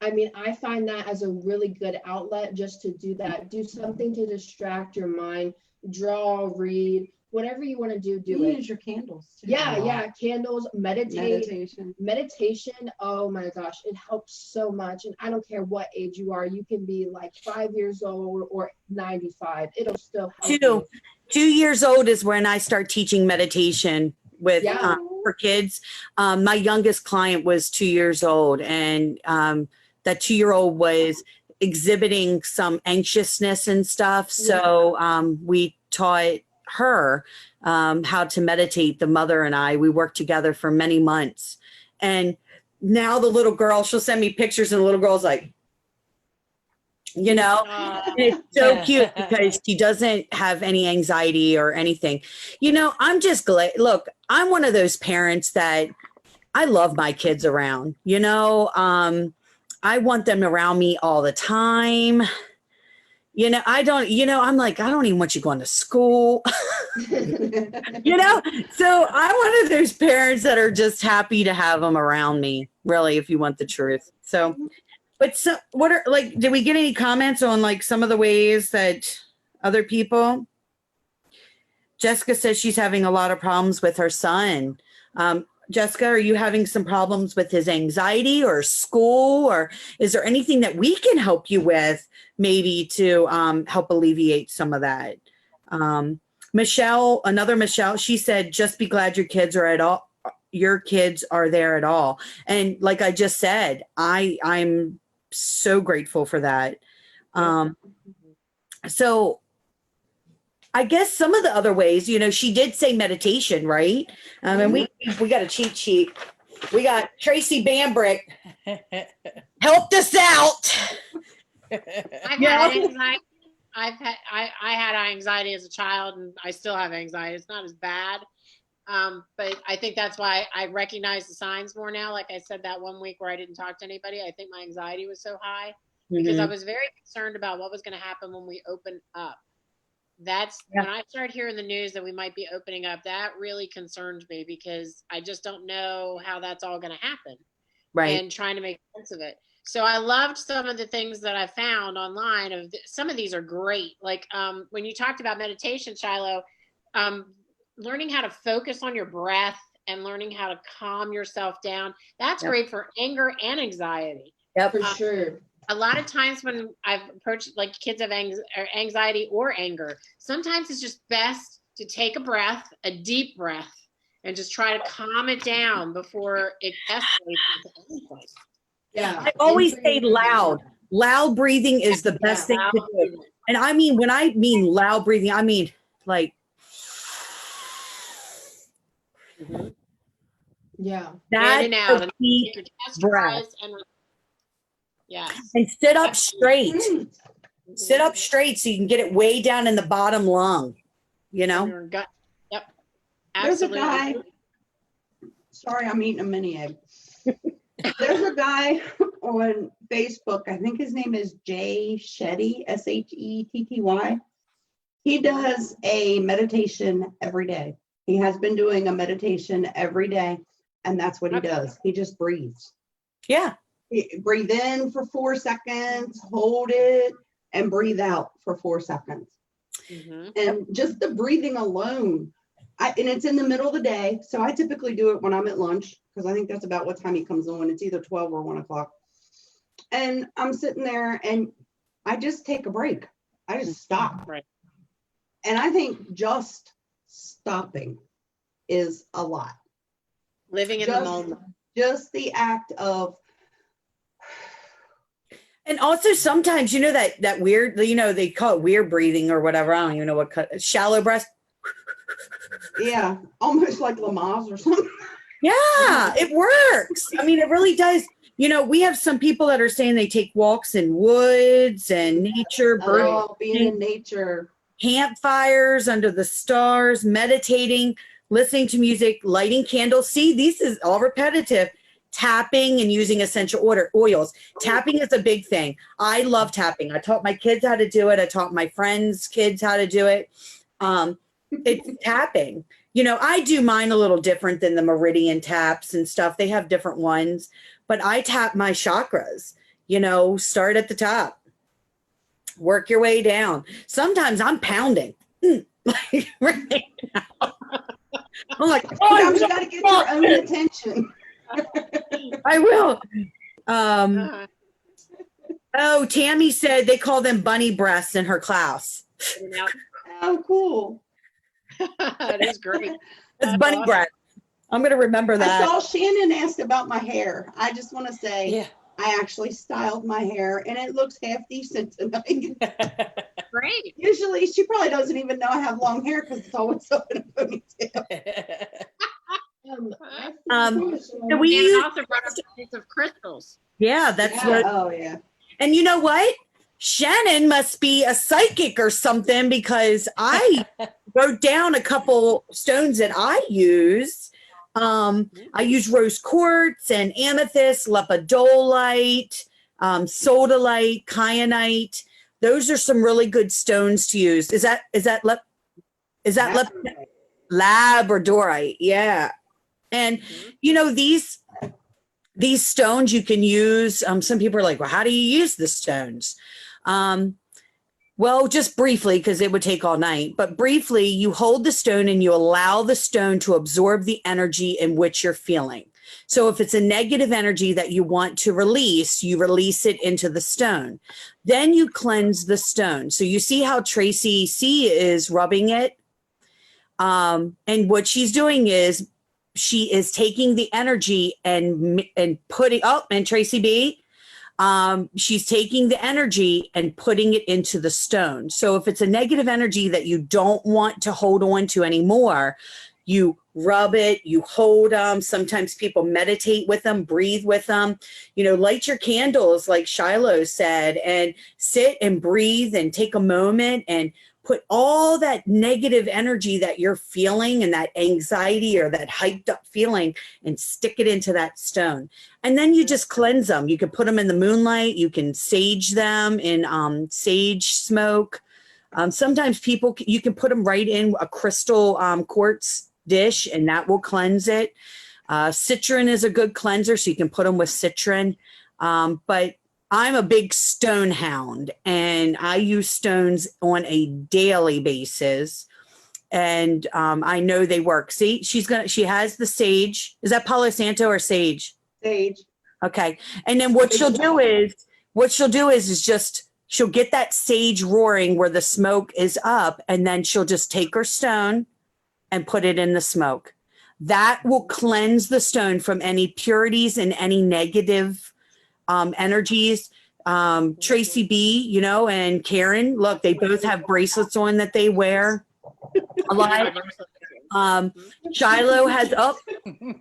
I mean, I find that as a really good outlet just to do that. Do something to distract your mind, draw, read, whatever you want to do, do it. Use your candles. Too. Yeah, candles, Meditation. meditation. Oh my gosh, it helps so much. And I don't care what age you are, you can be like 5 years old or 95. It'll still help you. 2 years old is when I start teaching meditation with Yeah. for kids. My youngest client was 2 years old, and that 2-year-old was exhibiting some anxiousness and stuff. So we taught her how to meditate. The mother and I, we worked together for many months. And now the little girl, she'll send me pictures and the little girl's like, it's so cute because she doesn't have any anxiety or anything. I'm just glad. Look, I'm one of those parents that I love my kids around, I want them around me all the time. I'm like, I don't even want you going to school. So I'm one of those parents that are just happy to have them around me, really, if you want the truth. So, but did we get any comments on like some of the ways that other people? Jessica says she's having a lot of problems with her son. Jessica, are you having some problems with his anxiety or school, or is there anything that we can help you with maybe to help alleviate some of that? Michelle, she said, just be glad your kids are there at all. And like I just said, I'm so grateful for that. So I guess some of the other ways, she did say meditation, right? And we got a cheat sheet. We got Tracy Bambrick helped us out. I've had anxiety. I had anxiety as a child, and I still have anxiety. It's not as bad, but I think that's why I recognize the signs more now. Like I said, that 1 week where I didn't talk to anybody, I think my anxiety was so high because I was very concerned about what was going to happen when we open up. When I started hearing the news that we might be opening up, that really concerned me because I just don't know how that's all going to happen. Right. And trying to make sense of it. So I loved some of the things that I found online. Some of these are great. Like when you talked about meditation, Shiloh, learning how to focus on your breath and learning how to calm yourself down. That's great for anger and anxiety. Yep. For sure. A lot of times when I've approached like kids have anxiety or anger, sometimes it's just best to take a deep breath, and just try to calm it down before it escalates into any place. Yeah. I always say loud breathing is the best thing to do. And I mean, when I mean loud breathing, I mean like Mhm. Yeah. that. In and out, and deep take your chest breath. rise and yes. And sit up straight. Mm. Sit up straight so you can get it way down in the bottom lung. You In know? your gut. Yep. There's a Absolutely. guy. Sorry, I'm eating a mini egg. There's a guy on Facebook. I think his name is Jay Shetty, Shetty. He does a meditation every day. He has been doing a meditation every day, and that's what he Okay. does. He just breathes. Yeah. Breathe in for 4 seconds, hold it, and breathe out for 4 seconds. Mhm. And just the breathing alone, and it's in the middle of the day. So I typically do it when I'm at lunch because I think that's about what time he comes on. It's either 12 or 1 o'clock. And I'm sitting there and I just take a break. I just stop. Right. And I think just stopping is a lot. Living in the moment. Just the act of, And also sometimes, you know, that weird, you know, they call it weird breathing or whatever. I don't even know what shallow breath. yeah, almost like Lamaze or something. Yeah, it works. I mean, it really does. You know, we have some people that are saying they take walks in woods and nature, bird Oh, being in nature. campfires under the stars, meditating, listening to music, lighting candles. See, this is all repetitive. Tapping and using essential oils. Tapping is a big thing. I love tapping. I taught my kids how to do it. I taught my friends' kids how to do it. It's tapping. You know, I do mine a little different than the meridian taps and stuff. They have different ones, but I tap my chakras. You know, start at the top, work your way down. Sometimes I'm pounding. Like, right now. I'm like, Sometimes you got to get your own attention. I will. Uh, Oh, Tammy said they call them bunny breasts in her class. now, Oh, cool. that is great. It's bunny Awesome. breasts. I'm going to remember I that. saw Shannon asked about my hair. I just want to say Yeah. I actually styled my hair and it looks half decent tonight. Great. Usually she probably doesn't even know I have long hair because it's always up in a ponytail. So we And use, also brought up a piece of crystals. yeah, that's Yeah, what. oh yeah. And you know what? Shannon must be a psychic or something because I wrote down a couple stones that I use. I use rose quartz and amethyst, lepidolite, sodalite, kyanite. Those are some really good stones to use. Is that labradorite? Yeah. And you know, these stones you can use. Some people are like, well, how do you use the stones? Well, just briefly, because it would take all night, but briefly, you hold the stone and you allow the stone to absorb the energy in which you're feeling. So if it's a negative energy that you want to release, you release it into the stone. Then you cleanse the stone. So you see how Tracy C is rubbing it. And what she's doing is she is taking the energy and putting, oh, and Tracy B, she's taking the energy and putting it into the stone. So if it's a negative energy that you don't want to hold on to anymore, you rub it, you hold them. Sometimes people meditate with them, breathe with them, you know, light your candles like Shiloh said, and sit and breathe and take a moment and put all that negative energy that you're feeling and that anxiety or that hyped up feeling and stick it into that stone. And then you just cleanse them. You can put them in the moonlight. You can sage them in sage smoke. Sometimes you can put them right in a crystal quartz dish and that will cleanse it. Citron is a good cleanser, so you can put them with citron. But I'm a big stone hound and I use stones on a daily basis. And I know they work. See, she has the sage. Is that Palo Santo or sage? Sage. Okay. And then what she'll do is just, she'll get that sage roaring where the smoke is up. And then she'll just take her stone and put it in the smoke. That will cleanse the stone from any purities and any negative energies. Tracy B, you know, and Karen, look, they both have bracelets on that they wear a lot. Shiloh has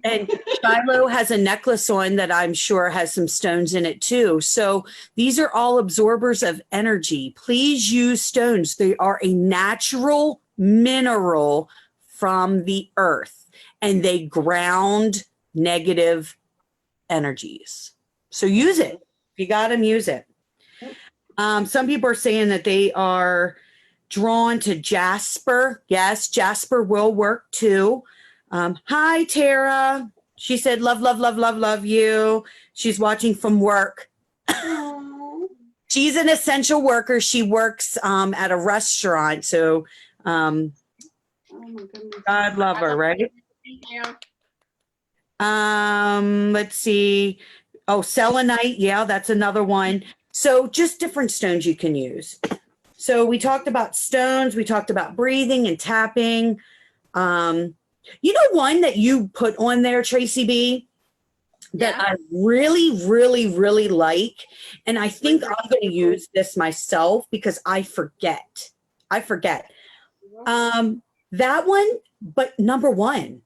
and Shiloh has a necklace on that I'm sure has some stones in it too. So these are all absorbers of energy. Please use stones. They are a natural mineral from the earth and they ground negative energies. So use it. If you got them, use it. Some people are saying that they are drawn to Jasper. Yes, Jasper will work too. Hi, Tara. She said, love, love, love, love, love you. She's watching from work. Aw. She's an essential worker. She works at a restaurant. So Oh my goodness. God love her, right? Thank you. Let's see. Oh, selenite. Yeah, that's another one. So just different stones you can use. So we talked about stones. We talked about breathing and tapping. You know, one that you put on there, Tracy B, that Yeah. I really, really, really like. And I think I'm going to use this myself because I forget. That one, but number one.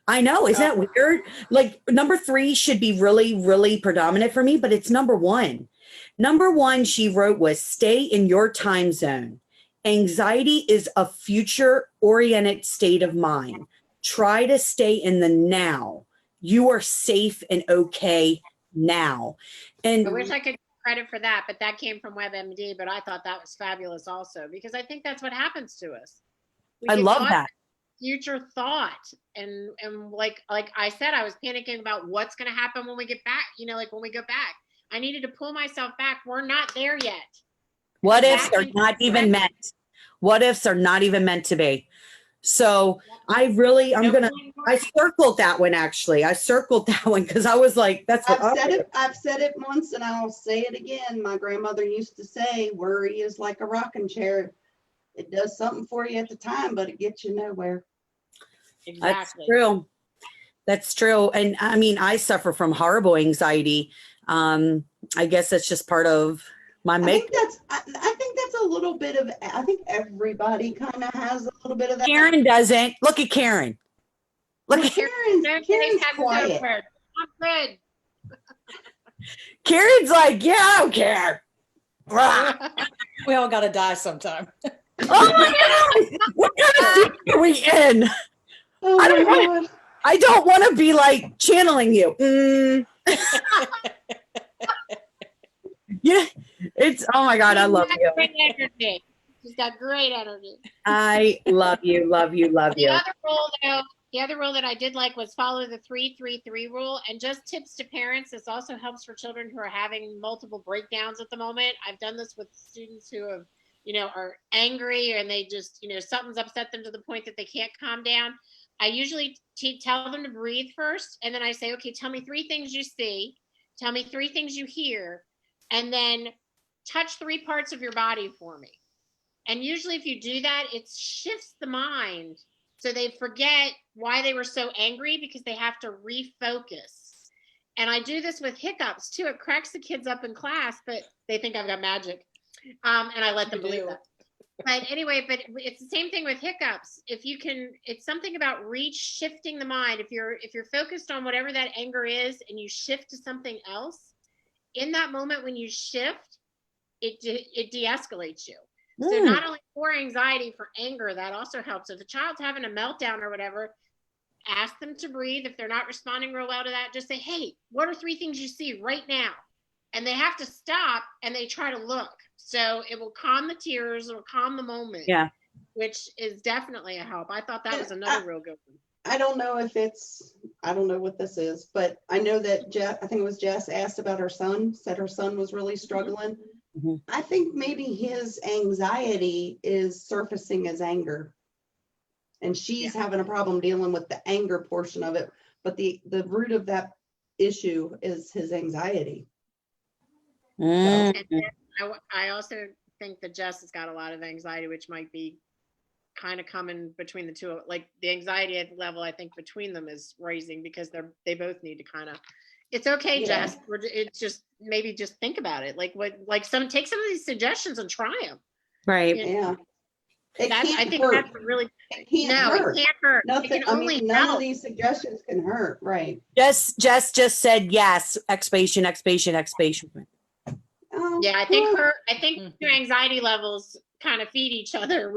I know, isn't that weird? Like number 3 should be really, really predominant for me, but it's number 1. Number 1, she wrote, was stay in your time zone. Anxiety is a future-oriented state of mind. Try to stay in the now. You are safe and okay now. And I wish I could get credit for that, but that came from WebMD. But I thought that was fabulous also because I think that's what happens to us. We I get love caught that. in future thought, and like I said, I was panicking about what's going to happen when we get back. You know, like when we go back, I needed to pull myself back. We're not there yet. What ifs That are is not even correct. meant. What ifs are not even meant to be. So I circled that one actually. I circled that one because I was like, that's what I've said it once and I'll say it again. My grandmother used to say, worry is like a rocking chair. It does something for you at the time, but it gets you nowhere. That's Exactly. true. That's true. And I mean, I suffer from horrible anxiety. I guess that's just part of my I makeup. think that's a little bit of, I think everybody kind of has a little bit of that. Karen doesn't. Look at Karen. Look Well, at Karen's quiet. I'm good. Karen's like, yeah, I don't care. Rah. We all gotta die sometime. Oh my God. What kind of season are we in? Oh I my don't want- God. I don't want to be like channeling you. Yeah, it's, oh my God, I love She's you. got great energy. She's got great energy. I love you, love you, love The you. other rule, though, the other rule that I did like was follow the 3-3-3 rule, and just tips to parents. This also helps for children who are having multiple breakdowns at the moment. I've done this with students who have, are angry and they just, something's upset them to the point that they can't calm down. I usually tell them to breathe first, and then I say, okay, tell me 3 things you see, tell me 3 things you hear, and then touch 3 parts of your body for me. And usually if you do that, it shifts the mind. So they forget why they were so angry because they have to refocus. And I do this with hiccups too. It cracks the kids up in class, but they think I've got magic. And I let them believe that. But anyway, but it's the same thing with hiccups. If you can, it's something about shifting the mind. If you're focused on whatever that anger is and you shift to something else, in that moment when you shift, it de-escalates you. So not only for anxiety, for anger, that also helps. If the child's having a meltdown or whatever, ask them to breathe. If they're not responding real well to that, just say, hey, what are 3 things you see right now? And they have to stop and they try to look. So it will calm the tears, it will calm the moment. Yeah. Which is definitely a help. I thought that was another real good one. I don't know what this is, but I know that I think it was Jess asked about her son, said her son was really struggling. Mm-hmm. I think maybe his anxiety is surfacing as anger. And she's having a problem dealing with the anger portion of it. But the root of that issue is his anxiety. Mm. And then I also think that Jess has got a lot of anxiety, which might be kind of coming between the two. Like the anxiety level, I think between them is raising because they both need to kind of. It's okay, Yeah. Jess. It's just maybe just think about it. Like take some of these suggestions and try them. Right. Yeah. It I can't think hurt. that's really It can't no, hurt. it can't hurt. Nothing, It can only none help. of these suggestions can hurt, right? Jess just said yes, exclamation, exclamation, exclamation. Oh, Yeah, I well, think your anxiety levels kind of feed each other.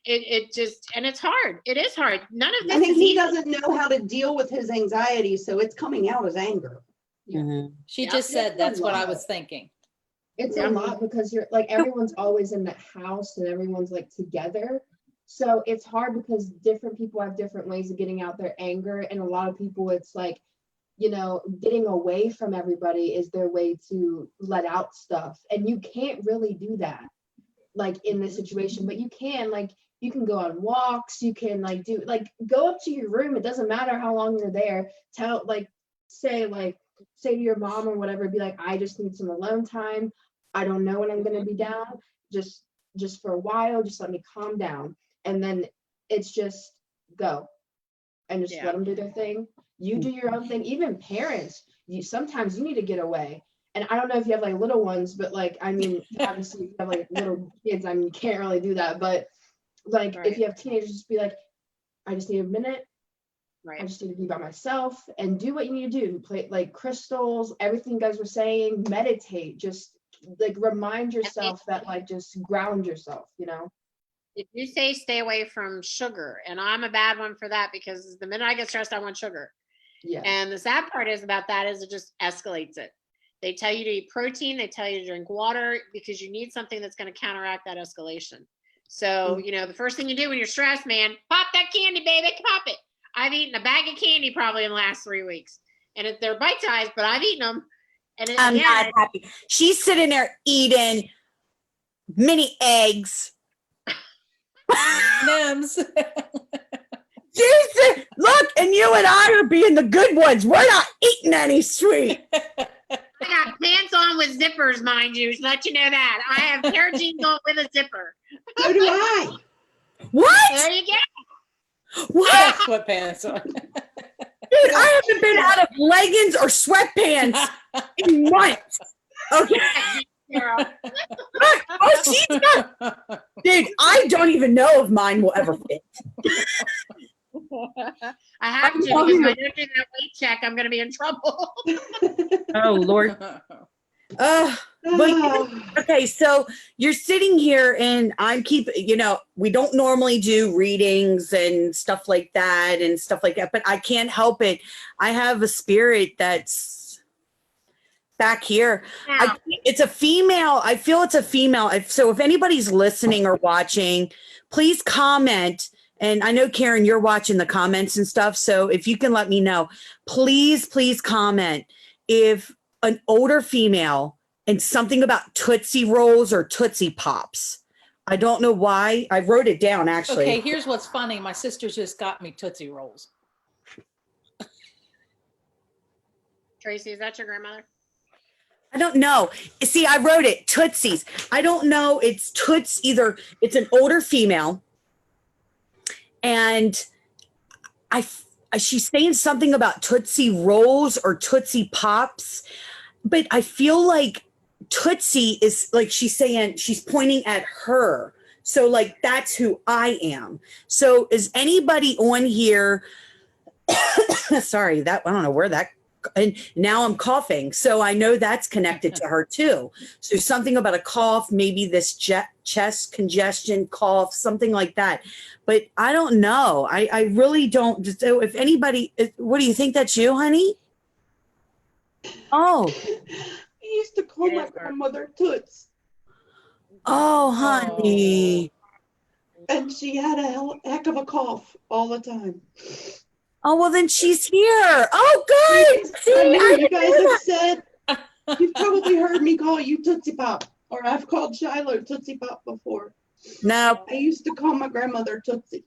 It just, and it's hard. It is hard. None of this I think is he easy. doesn't know how to deal with his anxiety, so it's coming out as anger. Mhm. She Yeah. just said that's what I was thinking. It's Yeah. a lot because you're like everyone's always in that house and everyone's like together. So it's hard because different people have different ways of getting out their anger. And a lot of people, it's like, getting away from everybody is their way to let out stuff. And you can't really do that like in this situation, but you can go on walks, you can go up to your room. It doesn't matter how long you're there. Say to your mom or whatever, be like, I just need some alone time. I don't know when I'm going to be down. Just for a while, just let me calm down. And then it's just go and just let them do their thing. You do your own thing. Even parents, sometimes you need to get away. And I don't know if you have like little ones, but obviously if you have like little kids, you can't really do that. But if you have teenagers, just be like, I just need a minute. I just need to be by myself and do what you need to do. Play like crystals, everything you guys were saying, meditate, just remind yourself that just ground yourself, If you say stay away from sugar, and I'm a bad one for that because the minute I get stressed, I want sugar. Yeah. And the sad part is about that is it just escalates it. They tell you to eat protein, they tell you to drink water because you need something that's going to counteract that escalation. So, the first thing you do when you're stressed, man, pop that candy, baby, pop it. I've eaten a bag of candy probably in the last 3 weeks. And they're bite-sized, but I've eaten them. And I'm not happy. She's sitting there eating mini eggs. Nims. Jesus, look, and you and I are being the good ones. We're not eating any sweet. I got pants on with zippers, mind you, to let you know that. I have pair of jeans on with a zipper. So do I. What? There you go. What? Sweatpants on. Dude, I haven't been out of leggings or sweatpants in months. Okay. Carol. Oh, she's got. Dude, I don't even know if mine will ever fit. I have to because if I don't do that weight check, I'm going to be in trouble. Oh, Lord. Okay, so you're sitting here and I'm we don't normally do readings and stuff like that, but I can't help it. I have a spirit that's back here. Now, It's a female. I feel it's a female. So if anybody's listening or watching, please comment. And I know, Karen, you're watching the comments and stuff. So if you can let me know, please comment if an older female and something about Tootsie Rolls or Tootsie Pops. I don't know why. I wrote it down, actually. Okay, here's what's funny. My sister just got me Tootsie Rolls. Tracy, is that your grandmother? I don't know. See, I wrote it, Tootsies. I don't know. It's Toots, either it's an older female and she's saying something about Tootsie Rolls or Tootsie Pops, but I feel like Tootsie is like she's pointing at her. So like that's who I am. So is anybody on here? Sorry, I don't know where that. And now I'm coughing. So I know that's connected to her too. So something about a cough, maybe this chest congestion cough, something like that. But I don't know. I really don't. So if anybody, what do you think? That's you, honey? Oh. I used to call my grandmother Toots, Oh, honey. and she had a heck of a cough all the time. Oh, well, then she's here. Oh, good. See, I know I you didn't guys know have said, you've probably heard me call you Tootsie Pop, or I've called Shiloh Tootsie Pop before. No. I used to call my grandmother Tootsie.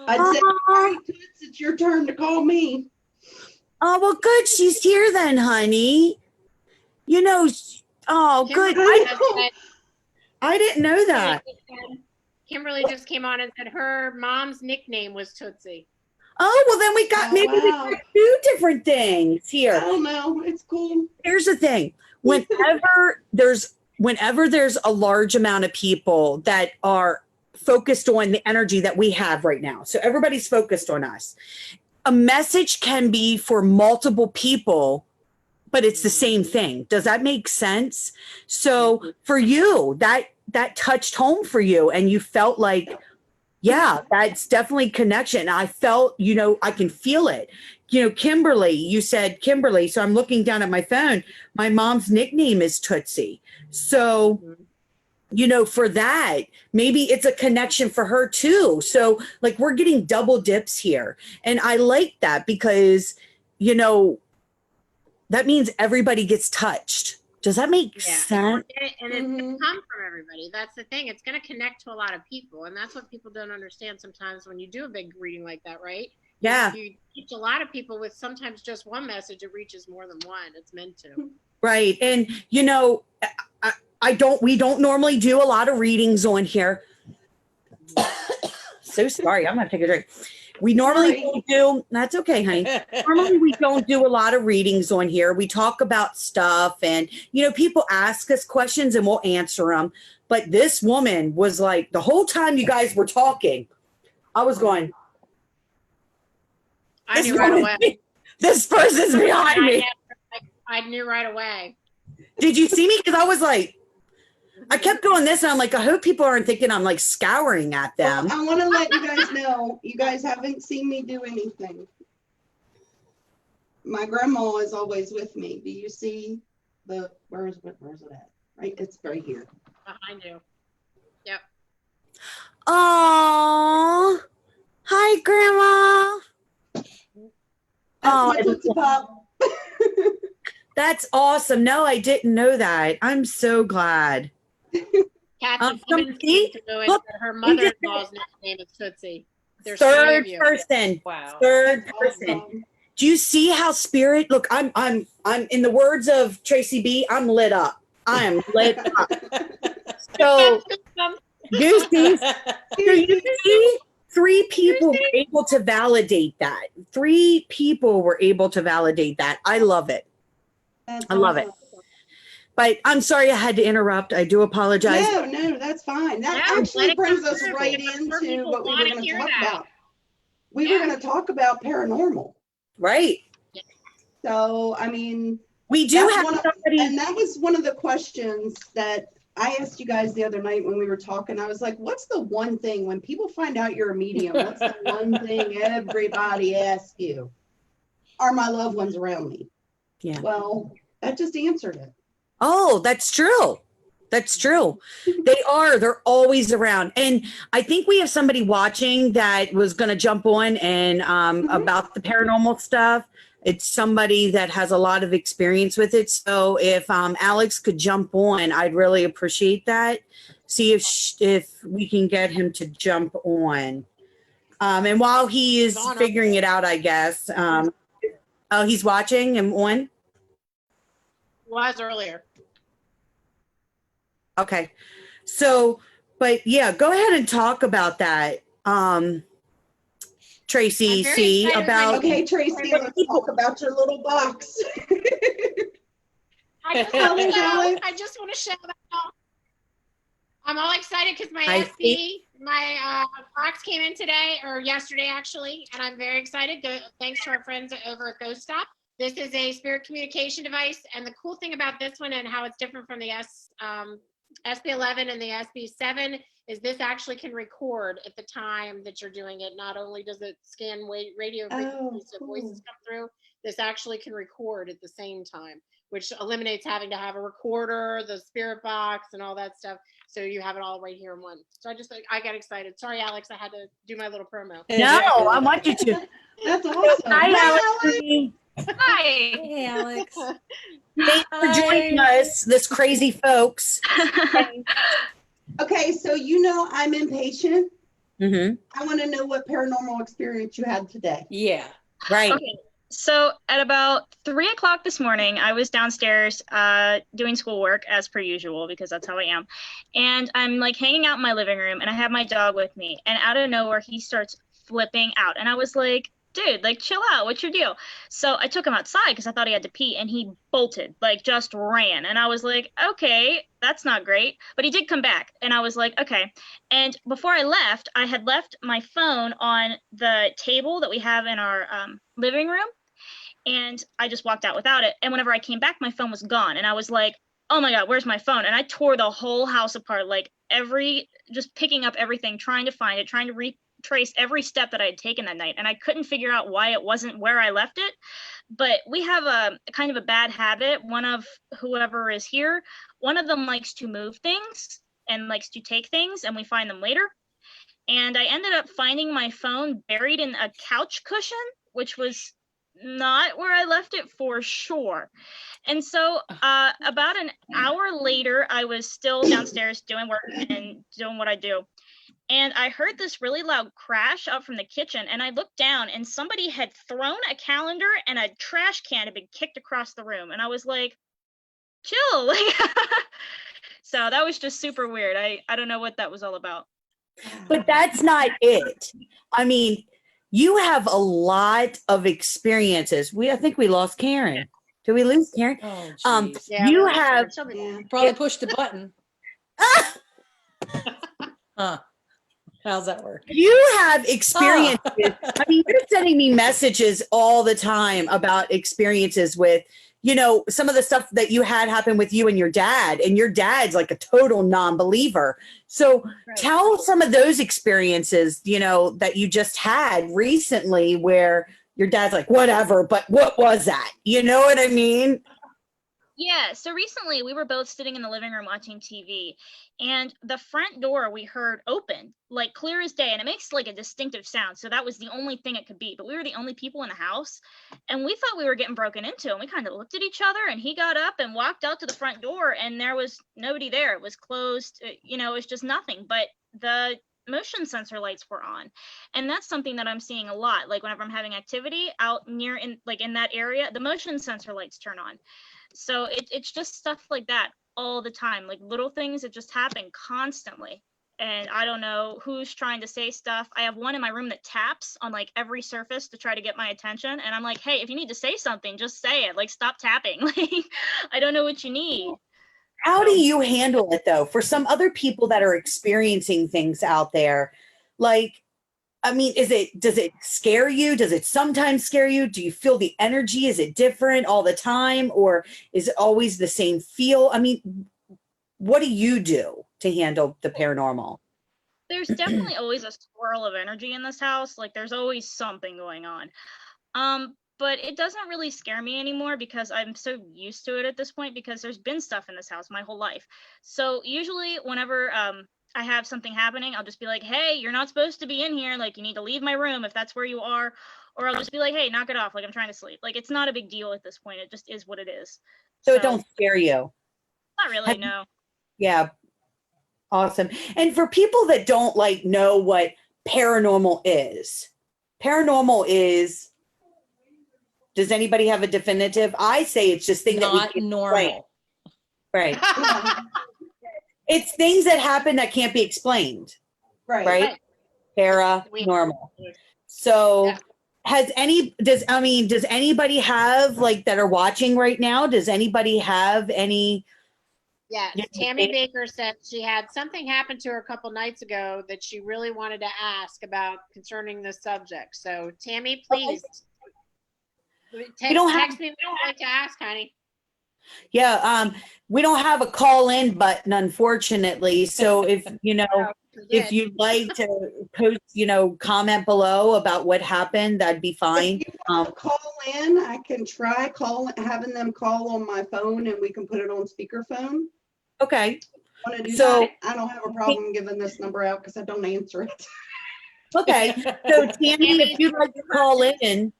I'd say, all right, Toots, it's your turn to call me. Oh, well, good. She's here then, honey. You know, oh, good. I know. I didn't know that. Kimberly just came on and said her mom's nickname was Tootsie. Oh, well, then we got Oh, maybe we wow. got two different things I here. don't know. It's cool. Here's the thing. Whenever there's a large amount of people that are focused on the energy that we have right now, so everybody's focused on us, a message can be for multiple people, but it's the same thing. Does that make sense? So for you, that touched home for you, and you felt like, yeah, that's definitely connection. I felt, I can feel it. Kimberly, you said Kimberly. So I'm looking down at my phone. My mom's nickname is Tootsie. So, for that, maybe it's a connection for her too. So like we're getting double dips here. And I like that because, that means everybody gets touched. Does that make Yeah. sense? And it's going to come from everybody. That's the thing. It's going to connect to a lot of people. And that's what people don't understand sometimes when you do a big reading like that, right? Yeah. You teach a lot of people with sometimes just one message. It reaches more than one. It's meant to. Right. And, we don't normally do a lot of readings on here. So sorry. I'm going to take a drink. We normally don't do, that's okay, honey. Normally we don't do a lot of readings on here. We talk about stuff and, people ask us questions and we'll answer them. But this woman was like, the whole time you guys were talking, I was going, I knew right away. this person's behind me. I knew right away. Did you see me? Because I was like, I kept going this and I'm like, I hope people aren't thinking I'm like scouring at them. Well, I want to let you guys know, you guys haven't seen me do anything. My grandma is always with me. Do you see where's it at? Right, it's right here. Behind you. Yep. Oh, hi, Grandma. That's my Tootsie Pop. That's awesome. No, I didn't know that. I'm so glad. Kathy Simmons see? came to know it, Look, that her mother-in-law's nickname is Tootsie. There's three Third of you. person. Wow. Third person. Awesome. Do you see how spirit? Look, I'm in the words of Tracy B. I'm lit up. I am lit up. So you see, three people were able to validate that. Three people were able to validate that. I love it. That's I love it. awesome. But I'm sorry I had to interrupt. I do apologize. No, that's fine. That No, let actually it brings come us through. right I'm sure into people what we were wanna going to hear talk that. about. We were Yeah. going to talk about paranormal. Right. So, I mean, We do that's have one of- somebody. and that was one of the questions that I asked you guys the other night when we were talking. I was like, what's the one thing when people find out you're a medium? What's the one thing everybody asks you? Are my loved ones around me? Yeah. Well, that just answered it. Oh, that's true. That's true. They're always around. And I think we have somebody watching that was going to jump on and about the paranormal stuff. It's somebody that has a lot of experience with it. So if Alex could jump on, I'd really appreciate that. See if we can get him to jump on. And while he is figuring it out, I guess. Oh, he's watching and on? Was earlier. Okay. So, but yeah, go ahead and talk about that. Tracy, I'm very see excited about Okay, Tracy, let's talk about your little box. I just Tell want to me, tell know. me. I just want to show that. I'm all excited because my I SB, my box came in today or yesterday actually, and I'm very excited. Thanks to our friends over at Ghost Stop. This is a spirit communication device, and the cool thing about this one and how it's different from the SB11 and the SB7 is this actually can record at the time that you're doing it. Not only does it scan radio frequencies so voices come through, this actually can record at the same time, which eliminates having to have a recorder, the spirit box, and all that stuff. So you have it all right here in one. So I got excited. Sorry, Alex, I had to do my little promo. no, I want you to. That's awesome. Hi, Alex. Hi. Hey, Alex. Thanks for joining us, this crazy folks. Okay, so I'm impatient. Mm-hmm. I want to know what paranormal experience you had today. Yeah. Right. Okay. So at about 3 o'clock this morning, I was downstairs doing schoolwork as per usual because that's how I am. And I'm like hanging out in my living room and I have my dog with me. And out of nowhere, he starts flipping out. And I was like, dude, like chill out. What's your deal? So I took him outside because I thought he had to pee and he bolted, like just ran. And I was like, okay, that's not great. But he did come back. And I was like, okay. And before I left, I had left my phone on the table that we have in our living room. And I just walked out without it. And whenever I came back, my phone was gone. And I was like, oh my God, where's my phone? And I tore the whole house apart, like just picking up everything, trying to find it, trying to retrace every step that I had taken that night. And I couldn't figure out why it wasn't where I left it. But we have a kind of a bad habit. One of whoever is here, one of them likes to move things and likes to take things, and we find them later. And I ended up finding my phone buried in a couch cushion, which was not where I left it for sure. And so about an hour later, I was still downstairs doing work and doing what I do. And I heard this really loud crash up from the kitchen. And I looked down and somebody had thrown a calendar and a trash can had been kicked across the room. And I was like, chill. So that was just super weird. I don't know what that was all about. But that's not it. I mean, you have a lot of experiences. I think we lost Karen. Did we lose Karen? Oh, Um, geez. Yeah, You we're- have- Yeah. Probably pushed the button. Huh. How's that work? You have experiences. Ah. I mean, you're sending me messages all the time about experiences with, some of the stuff that you had happen with you and your dad's like a total non-believer. So tell some of those experiences, that you just had recently where your dad's like, whatever, but what was that? You know what I mean? Yeah, so recently we were both sitting in the living room watching TV, and the front door we heard open, like clear as day, and it makes like a distinctive sound. So that was the only thing it could be. But we were the only people in the house, and we thought we were getting broken into, and we kind of looked at each other, and he got up and walked out to the front door, and there was nobody there. It was closed, it was just nothing. But the motion sensor lights were on, and that's something that I'm seeing a lot. Like whenever I'm having activity out near in that area, the motion sensor lights turn on. So it's just stuff like that all the time, like little things that just happen constantly. And I don't know who's trying to say stuff. I have one in my room that taps on like every surface to try to get my attention. And I'm like, hey, if you need to say something, just say it. Like, stop tapping. Like, I don't know what you need. How do you handle it though? For some other people that are experiencing things out there, like, I mean, does it scare you? Does it sometimes scare you? Do you feel the energy? Is it different all the time? Or is it always the same feel? I mean, what do you do to handle the paranormal? There's definitely always a swirl of energy in this house. Like there's always something going on. But it doesn't really scare me anymore because I'm so used to it at this point because there's been stuff in this house my whole life. So usually whenever I have something happening, I'll just be like, hey, you're not supposed to be in here. Like, you need to leave my room if that's where you are. Or I'll just be like, hey, knock it off. Like, I'm trying to sleep. Like, it's not a big deal at this point. It just is what it is. So it don't scare you. Not really, no. Yeah. Awesome. And for people that don't know what paranormal is, does anybody have a definitive? I say it's just things that we Not can normal. explain. Right. It's things that happen that can't be explained. Right. Right? Paranormal. So does anybody have that are watching right now? Does anybody have any? Yeah, Tammy Baker said she had something happen to her a couple nights ago that she really wanted to ask about concerning this subject. So Tammy, please text me what you'd like to ask, honey. Yeah, we don't have a call in button, unfortunately. So if if you'd like to post, comment below about what happened, that'd be fine. If you want to call in, I can try having them call on my phone and we can put it on speakerphone. Okay. Want to do So- that? I don't have a problem giving this number out because I don't answer it. Okay. So Tammy, if you'd like to call in,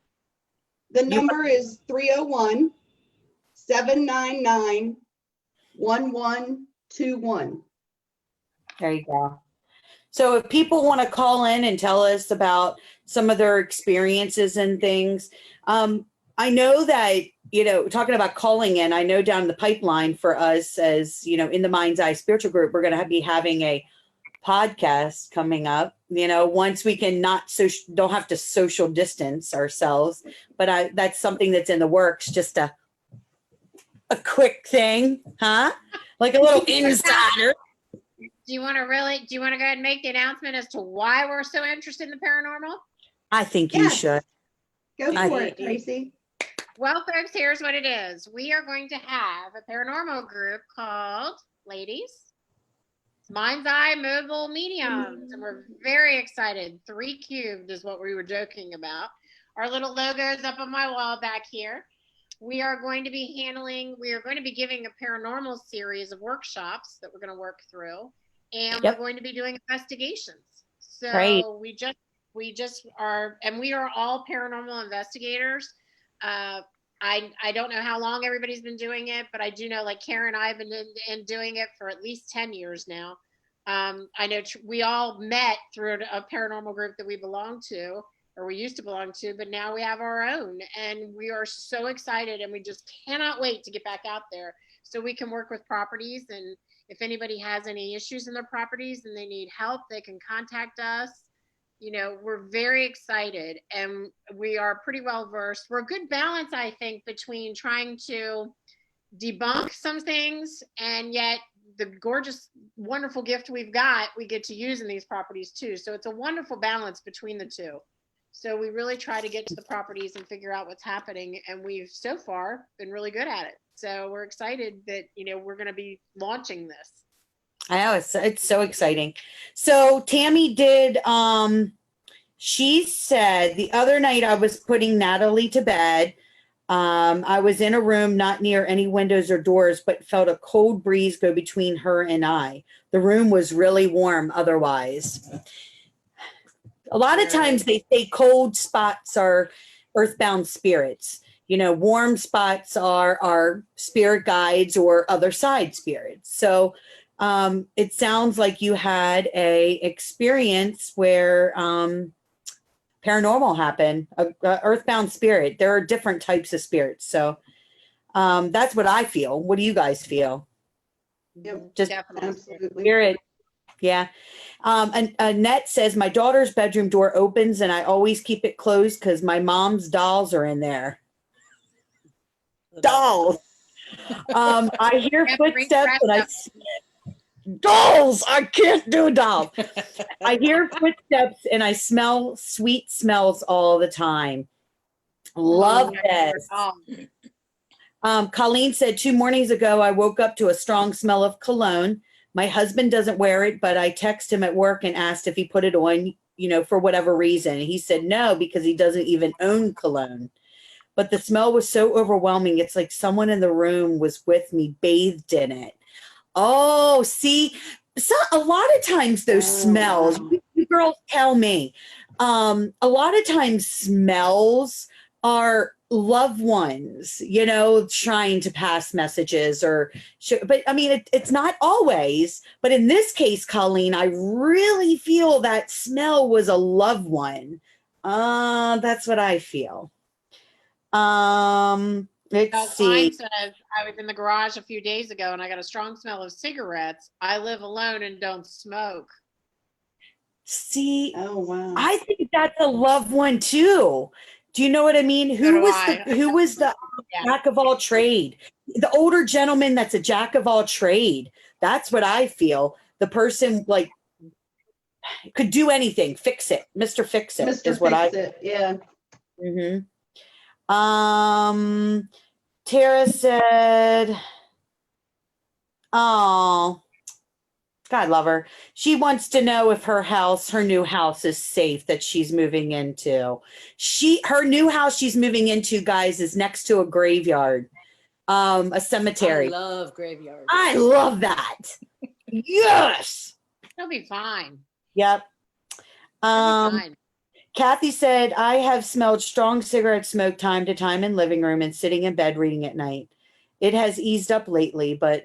The number is 301-799-1121. there you go. So if people want to call in and tell us about some of their experiences and things, I know that, talking about calling in, I know down the pipeline for us as, in the Mind's Eye Spiritual Group, we're going to be having a podcast coming up, once we can don't have to social distance ourselves, but that's something that's in the works, just a quick thing, huh? Like a little insider. Do you want to go ahead and make the announcement as to why we're so interested in the paranormal? I think you Yes. should. Go I- for it, Tracy. Well, folks, here's what it is. We are going to have a paranormal group called, ladies, Mind's Eye Mobile Mediums. And we're very excited. 3 cubed is what we were joking about. Our little logo's up on my wall back here. We are going to be giving a paranormal series of workshops that we're going to work through. And Yep. we're going to be doing investigations. So Great. we just are, and we are all paranormal investigators. I don't know how long everybody's been doing it, but I do know, like Karen and I have been in doing it for at least 10 years now. I know we all met through a paranormal group that we belong to, or we used to belong to, but now we have our own, and we are so excited, and we just cannot wait to get back out there so we can work with properties. And if anybody has any issues in their properties and they need help, they can contact us. We're very excited, and we are pretty well versed. We're a good balance, I think, between trying to debunk some things and yet the gorgeous, wonderful gift we get to use in these properties too. So it's a wonderful balance between the two. So we really try to get to the properties and figure out what's happening, and we've so far been really good at it. So we're excited that, we're going to be launching this. I know it's so exciting. So Tammy did, she said the other night I was putting Natalie to bed. I was in a room not near any windows or doors, but felt a cold breeze go between her and I. The room was really warm otherwise. A lot of times they say cold spots are earthbound spirits. Warm spots are spirit guides or other side spirits. So it sounds like you had a experience where paranormal happened, a earthbound spirit. There are different types of spirits. So that's what I feel. What do you guys feel? Yep, Just Definitely. absolutely. spirit. Yeah. And Annette says, my daughter's bedroom door opens and I always keep it closed because my mom's dolls are in there. Dolls. I hear You have to bring footsteps and dress dolls. I can't do dolls. I hear footsteps and I smell sweet smells all the time. Love this. Colleen said 2 mornings ago, I woke up to a strong smell of cologne. My husband doesn't wear it, but I text him at work and asked if he put it on, for whatever reason. He said no, because he doesn't even own cologne. But the smell was so overwhelming. It's like someone in the room was with me, bathed in it. Oh, see, so a lot of times those smells, you girls tell me, a lot of times smells are loved ones, trying to pass messages but I mean, it's not always, but in this case, Colleen, I really feel that smell was a loved one. That's what I feel. Let's see. Klein says, I was in the garage a few days ago and I got a strong smell of cigarettes. I live alone and don't smoke. See, Oh, wow. I think that's a loved one too. Do you know what I mean? Who was the Yeah. jack of all trade? The older gentleman that's a jack of all trade. That's what I feel. The person could do anything. Fix it. Mr. Fix It Mr. is what Fix It, yeah. Mm-hmm. Tara said, oh, God love her. She wants to know if her new house is safe that she's moving into. Her new house she's moving into, guys, is next to a graveyard, a cemetery. I love graveyards. I love that. Yes. He'll be fine. Yep. He'll be fine. Kathy said, I have smelled strong cigarette smoke time to time in living room and sitting in bed reading at night. It has eased up lately, but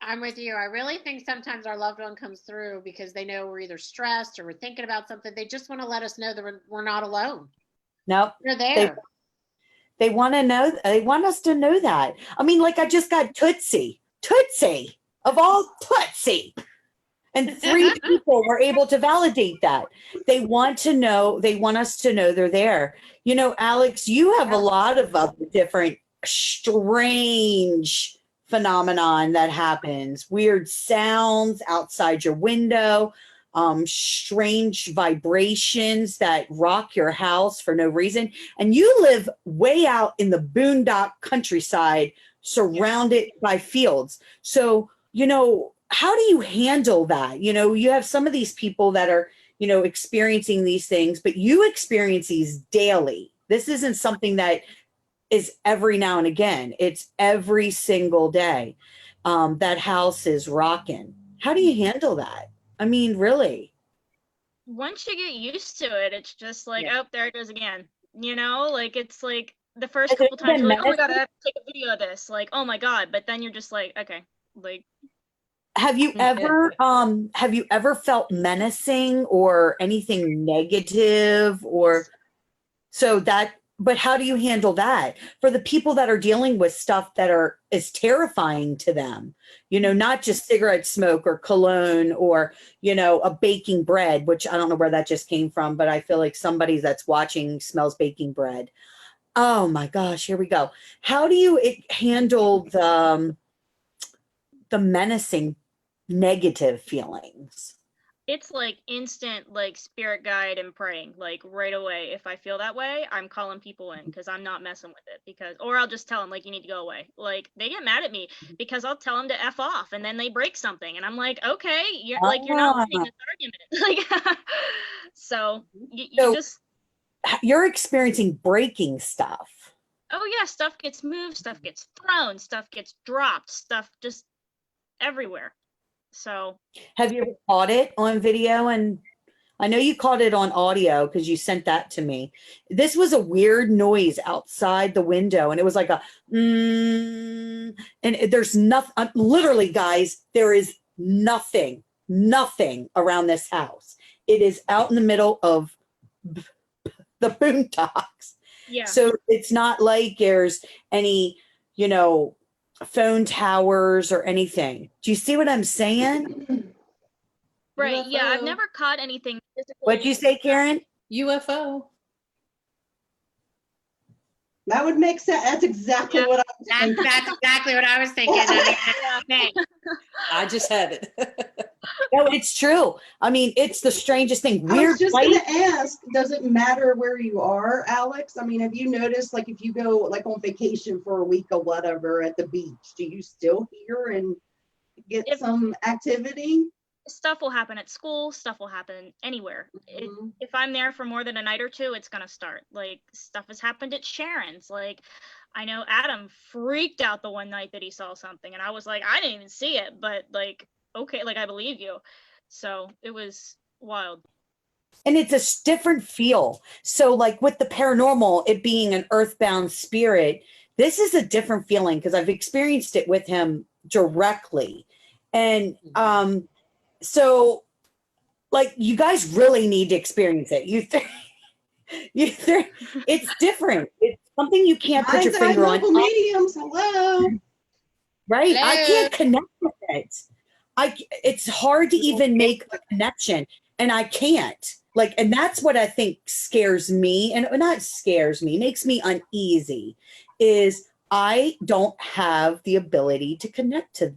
I'm with you. I really think sometimes our loved one comes through because they know we're either stressed or we're thinking about something. They just want to let us know that we're not alone. Nope. They're there. They want to know, they want us to know that. I mean, like I just got Tootsie of all Tootsie. And 3 people were able to validate that. They want to know, they want us to know they're there. You know, Alex, you have a lot of other different strange phenomenon that happens. Weird sounds outside your window, strange vibrations that rock your house for no reason. And you live way out in the boondock countryside, surrounded by fields. So, you know, how do you handle that? You know, you have some of these people that are, you know, experiencing these things, but you experience these daily. This isn't something that is every now and again. It's every single day. That house is rocking. How do you handle that? I mean, really? Once you get used to it, it's just like, Yeah. oh, there it goes again. You know, like it's like the first Has it couple times been you're like, oh my God, I menacing? have to take a video of this. Like, oh my God. But then you're just like, okay, like, Have you ever felt menacing or anything negative or so that, but how do you handle that for the people that are dealing with stuff that is terrifying to them? You know, not just cigarette smoke or cologne or, you know, a baking bread, which I don't know where that just came from, but I feel like somebody that's watching smells baking bread. Oh my gosh, here we go. How do you handle the menacing negative feelings? it's like instant, like spirit guide and praying, like right away. If I feel that way, I'm calling people in because I'm not messing with it or I'll just tell them like, you need to go away. Like they get mad at me because I'll tell them to F off and then they break something. And I'm like, okay, you're not winning this argument. Like, so you So- just, You're experiencing breaking stuff. oh yeah, stuff gets moved, stuff gets thrown, stuff gets dropped, stuff just everywhere. So Have you ever caught it on video? And I know you caught it on audio because you sent that to me. This was a weird noise outside the window, and it was like a and there's nothing. Literally, guys, there is nothing around this house. It is out in the middle of the boondocks. yeah. So it's not like there's any, you know, phone towers or anything. Do you see what I'm saying? Right. Yeah, I've UFO. never caught anything physical. What'd you say, Karen? UFO. That would make sense. That's exactly Yeah. what I was That's, thinking. that's exactly what I was thinking. I mean, okay. I just had it. No, it's true. I mean, it's the strangest thing. I Weird was just light. gonna ask, does it matter where you are, Alex? I mean, have you noticed, like, if you go like on vacation for a week or whatever at the beach, do you still hear and get If- some activity? Stuff will happen at school, stuff will happen anywhere. Mhm. If I'm there for more than a night or two, it's gonna start. Like stuff has happened at Sharon's. Like I know Adam freaked out the one night that he saw something, and I was like, I didn't even see it, but like, okay, like I believe you. So it was wild. And it's a different feel. So, like with the paranormal, it being an earthbound spirit, this is a different feeling because I've experienced it with him directly. And so, like, you guys really need to experience it. It's different. It's something you can't put your Mind's eye finger on. local mediums, hello. Right? I Hello. can't connect with it. It's hard to even make a connection, and I can't. Like, and that's what I think scares me, and not scares me, makes me uneasy, is I don't have the ability to connect to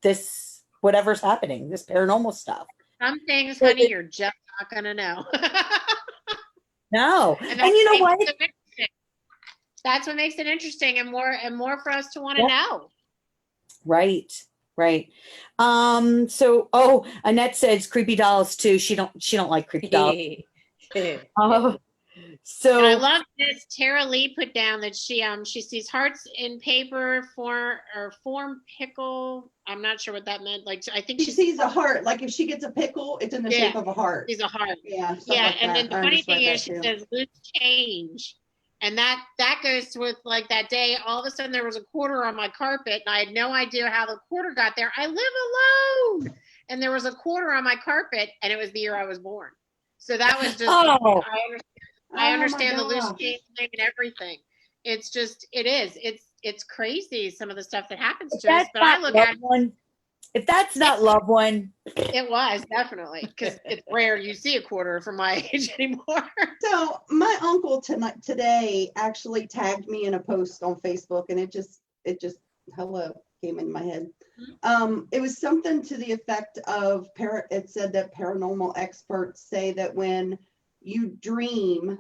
this, whatever's happening, this paranormal stuff. Some things, honey, you're just not gonna know. No. And And you know what? That's what makes it interesting and more for us to want to Yep. know. Right. So Annette says creepy dolls too. She don't like creepy dolls. So And I love this. Tara Lee put down that she sees hearts in paper form pickle. I'm not sure what that meant. Like I think She sees a heart, like if she gets a pickle, it's in the Yeah. shape of a heart. sees a heart. Yeah. stuff Yeah, like and that. then the I funny just read thing that is she too. says loose change. And that goes with like that day, all of a sudden there was a quarter on my carpet and I had no idea how the quarter got there. I live alone. And there was a quarter on my carpet and it was the year I was born. So that was just, Oh. I Oh understand my the loose gosh. change thing and everything. It's just, it's crazy some of the stuff that happens If to us, that's but I not look loved at one, if that's not loved one, it was definitely, because it's rare you see a quarter from my age anymore. So my uncle today actually tagged me in a post on Facebook, and it just hello came in my head. It was something to the effect of it said that paranormal experts say that when you dream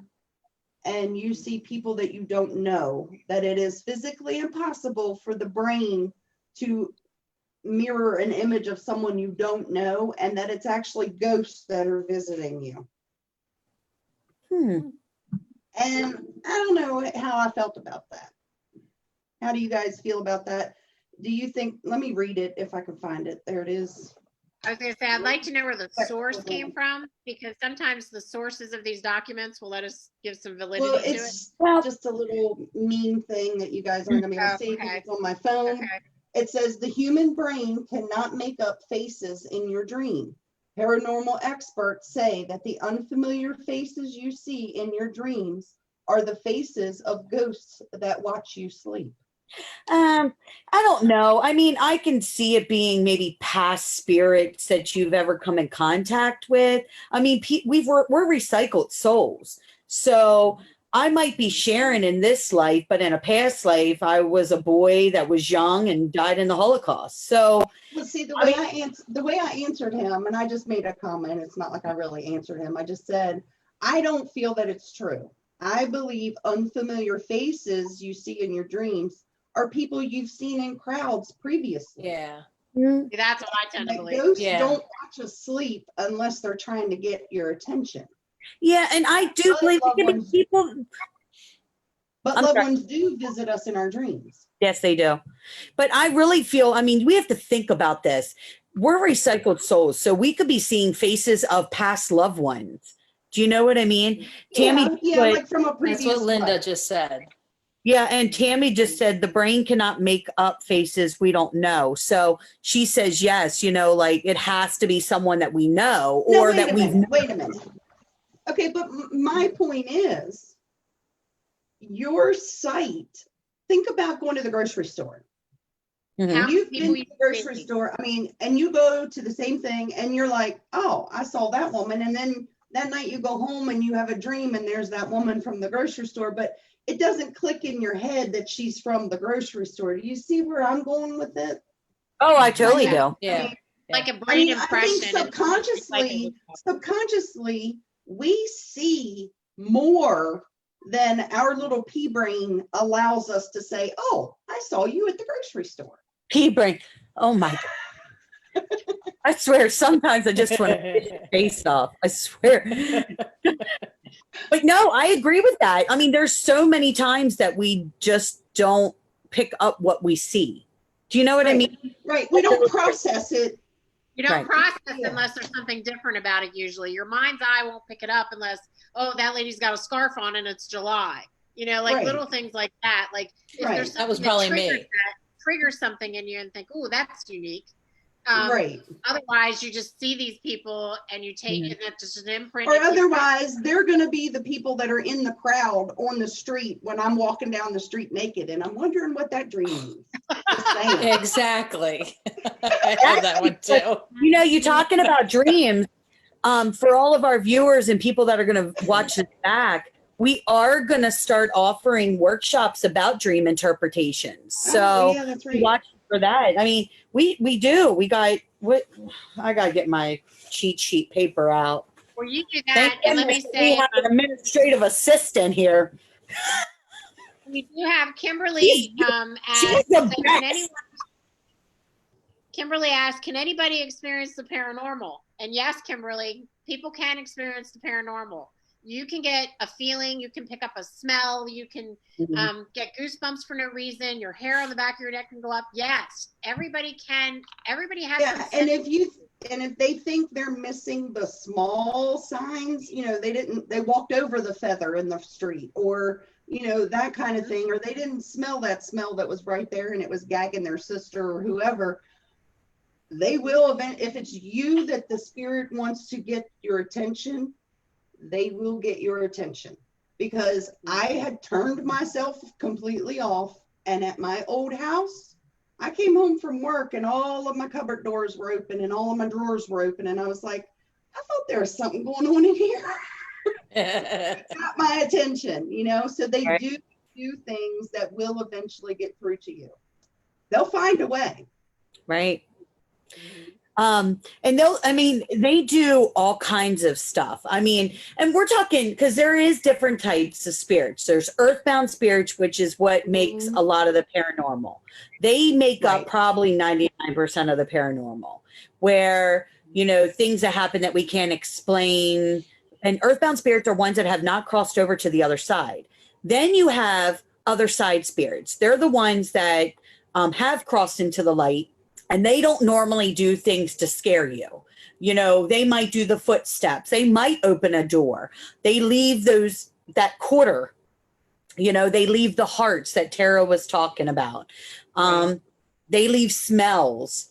and you see people that you don't know, that it is physically impossible for the brain to mirror an image of someone you don't know, and that it's actually ghosts that are visiting you. And I don't know how I felt about that. How do you guys feel about that? Do you think, let me read it if I can find it. There it is. I was going to say, I'd like to know where the source came from, because sometimes the sources of these documents will let us give some validity Well, to it. it's just a little meme thing that you guys aren't going to be able to see because it's on my phone. Okay. It says the human brain cannot make up faces in your dream. Paranormal experts say that the unfamiliar faces you see in your dreams are the faces of ghosts that watch you sleep. I don't know. I mean, I can see it being maybe past spirits that you've ever come in contact with. I mean, we're recycled souls. So I might be sharing in this life, but in a past life, I was a boy that was young and died in the Holocaust. So, Well, see, the way I answered him, and I just made a comment. It's not like I really answered him. I just said, I don't feel that it's true. I believe unfamiliar faces you see in your dreams are people you've seen in crowds previously. Yeah. That's what I tend to That believe. ghosts Yeah. don't watch us sleep unless they're trying to get your attention. yeah, and I do But believe loved it can be ones- people. But I'm loved sorry. ones do visit us in our dreams. Yes, they do. But I really feel, I mean, we have to think about this. We're recycled souls, so we could be seeing faces of past loved ones. Do you know what I mean? Tammy, Yeah, put- like from a previous That's what Linda life. just said. yeah, and Tammy just said the brain cannot make up faces we don't know. So she says, yes, you know, like it has to be someone that we know No, or wait that a we've minute, wait a minute. Okay, but my point is, your sight, think about going to the grocery store. Mhm. How You've people been to the grocery see. store, I mean, and you go to the same thing and you're like, oh, I saw that woman. And then that night you go home and you have a dream and there's that woman from the grocery store, but it doesn't click in your head that she's from the grocery store. Do you see where I'm going with it? Oh, I totally Yeah. do. I Yeah. mean, Like a I brain mean, I impression. think and subconsciously, we see more than our little pea brain allows us to say, oh, I saw you at the grocery store. Pea brain. Oh my God. I swear, sometimes I just want to piss your face off. I swear. But no, I agree with that. I mean, there's so many times that we just don't pick up what we see. Do you know what I mean? Right. We don't process it. You don't Right. process Yeah. unless there's something different about it usually. Your mind's eye won't pick it up unless, oh, that lady's got a scarf on and it's July. You know, like Right. little things like that. Like if Right. there's That was something probably me. triggers something in you and think, oh, that's unique. Right. Otherwise, you just see these people and you take Mhm. it, that's just an imprint. Or It keeps- otherwise, they're going to be the people that are in the crowd on the street when I'm walking down the street naked. And I'm wondering what that dream means. Just saying. Exactly. I have that one too. You know, you talking about dreams. For all of our viewers and people that are going to watch this back, we are going to start offering workshops about dream interpretations. So Oh, yeah, that's right. watch for that. I mean, we do. We got what? I got to get my cheat sheet paper out. Well, you do Thank that. And let me goodness we say, have an administrative assistant here. we do have Kimberly She's asked, the so best. Kimberly asked, can anybody experience the paranormal? And yes, Kimberly, people can experience the paranormal. You can get a feeling, you can pick up a smell, you can get goosebumps for no reason, your hair on the back of your neck can go up. Yes, everybody can, everybody has Yeah. some And sense. if they think they're missing the small signs, you know, they walked over the feather in the street, or that kind of thing, or they didn't smell that smell that was right there and it was gagging their sister or whoever. They will if it's you that the spirit wants to get your attention, they will get your attention. Because I had turned myself completely off, and at my old house, I came home from work and all of my cupboard doors were open and all of my drawers were open, and I was like, I thought there was something going on in here. Got my attention, so they Right. do things that will eventually get through to you. They'll find a way. Right. And they do all kinds of stuff. And we're talking, because there is different types of spirits. There's earthbound spirits, which is what makes a lot of the paranormal. They make Right. up probably 99% of the paranormal, where, things that happen that we can't explain. And earthbound spirits are ones that have not crossed over to the other side. Then you have other side spirits. They're the ones that have crossed into the light. And they don't normally do things to scare you. They might do the footsteps. They might open a door. They leave that quarter. They leave the hearts that Tara was talking about. They leave smells.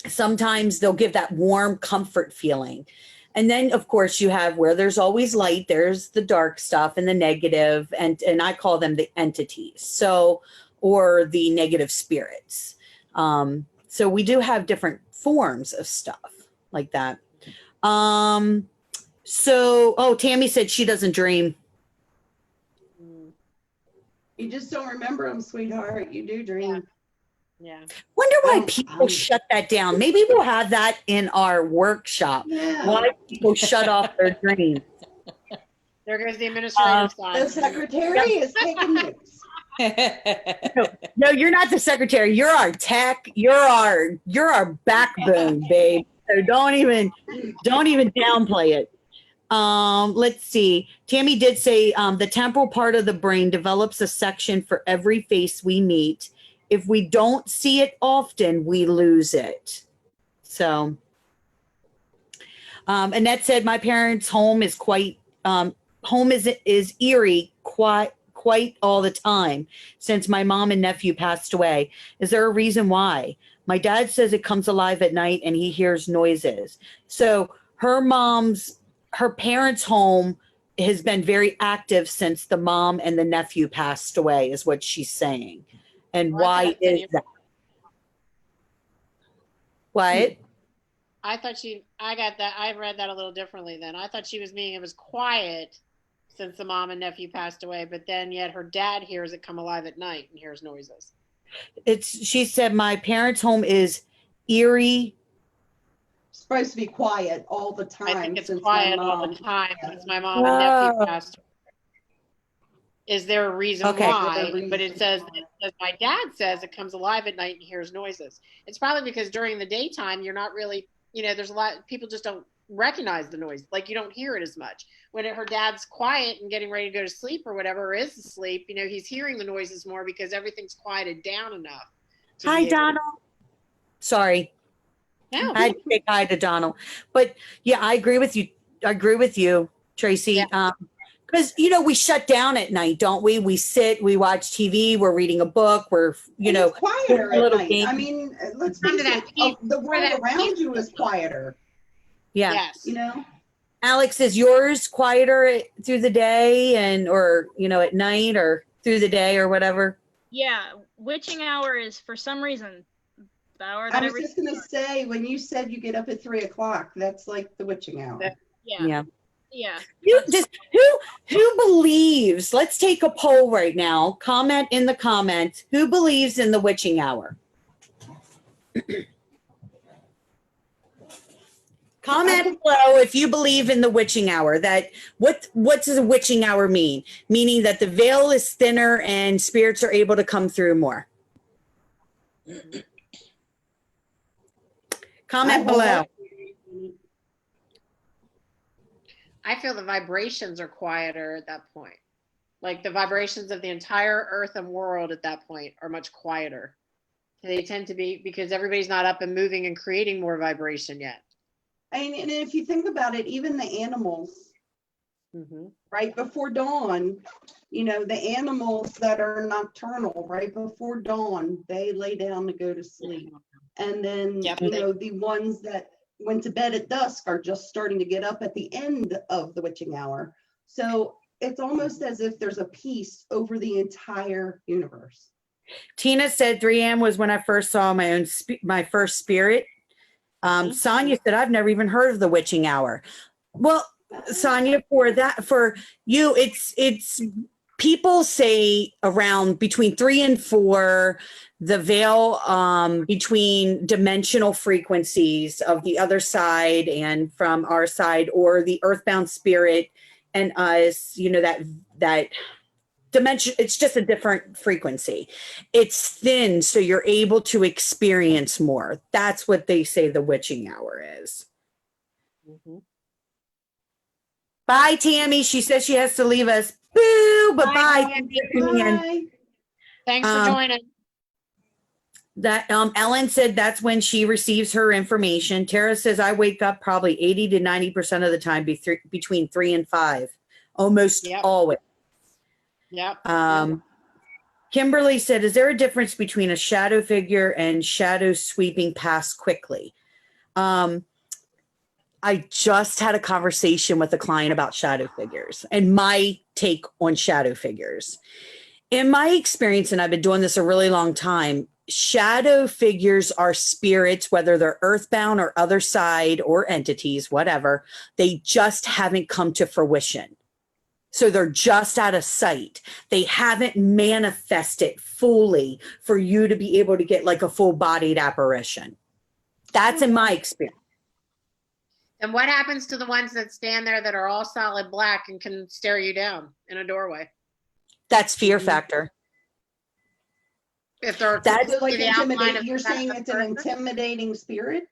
Sometimes they'll give that warm comfort feeling. And then, of course, you have where there's always light, there's the dark stuff and the negative, and I call them the entities. Or the negative spirits. So we do have different forms of stuff like that. Tammy said she doesn't dream. You just don't remember them, sweetheart. You do dream. Yeah. Wonder why Oh, people shut that down. Maybe we'll have that in our workshop. Yeah. Why people shut off their dreams. There goes the administrative The side. secretary is taking notes. No, you're not the secretary. You're our tech. You're our backbone, babe. So don't even downplay it. Let's see. Tammy did say the temporal part of the brain develops a section for every face we meet. If we don't see it often, we lose it. So, Annette said my parents' home is is eerie, quite all the time since my mom and nephew passed away. Is there a reason why? My dad says it comes alive at night and he hears noises. So her parents' home has been very active since the mom and the nephew passed away, is what she's saying. And Well, why is that? What? I read that a little differently then. I thought she was meaning it was quiet since the mom and nephew passed away, but then yet her dad hears it come alive at night and hears noises. She said my parents' home is eerie. It's supposed to be quiet all the time. I think it's since quiet my all mom- the time since my mom and nephew passed away. Is there a reason Okay. why? But it says my dad says it comes alive at night and hears noises. It's probably because during the daytime you're not really, there's a lot people just don't recognize the noise. Like you don't hear it as much. When her dad's quiet and getting ready to go to sleep or whatever, or is asleep, he's hearing the noises more because everything's quieted down enough. to Hi, be able to- Donald. Sorry. No. I had to say hi to Donald. But yeah, I agree with you, Tracy. Yeah. Because, we shut down at night, don't we? We sit, we watch TV, we're reading a book, we're, And it's quieter a at little night. game. I mean, let's Under face that it, peace- the world that around peace- you is quieter, yeah. Yes. Alex, is yours quieter through the day or at night or through the day or whatever? Yeah, witching hour is for some reason the hour that I was every just gonna say, when you said you get up at 3:00, that's like the witching hour. yeah. Who believes? Let's take a poll right now. Comment in the comments. Who believes in the witching hour? Comment below if you believe in the witching hour. What does a witching hour mean? Meaning that the veil is thinner and spirits are able to come through more. Comment below. I feel the vibrations are quieter at that point. Like the vibrations of the entire earth and world at that point are much quieter. They tend to be because everybody's not up and moving and creating more vibration yet. And if you think about it, even the animals, Mm-hmm. right before dawn, the animals that are nocturnal right before dawn, they lay down to go to sleep. And then, Yep. the ones that went to bed at dusk are just starting to get up at the end of the witching hour. So it's almost as if there's a peace over the entire universe. Tina said 3 a.m. was when I first saw my first spirit. Sonia said, I've never even heard of the witching hour. Well, Sonia, for you, it's people say around between 3 and 4, the veil between dimensional frequencies of the other side and from our side, or the earthbound spirit and us, that dimension, it's just a different frequency. It's thin, so you're able to experience more. That's what they say the witching hour is. Mhm. Bye, Tammy. She says she has to leave us. Boo, but bye. Thank you for tuning in. Bye. Thanks for joining. That Ellen said that's when she receives her information. Tara says I wake up probably 80 to 90% of the time between 3 and 5, almost Yep. always. Yep. Kimberly said, is there a difference between a shadow figure and shadow sweeping past quickly? I just had a conversation with a client about shadow figures and my take on shadow figures. In my experience, and I've been doing this a really long time, shadow figures are spirits, whether they're earthbound or other side or entities, whatever. They just haven't come to fruition. So they're just out of sight. They haven't manifested fully for you to be able to get like a full-bodied apparition. That's in my experience. And what happens to the ones that stand there that are all solid black and can stare you down in a doorway? That's fear factor. If they're That's So like the outline of you're saying the it's an person? intimidating spirit?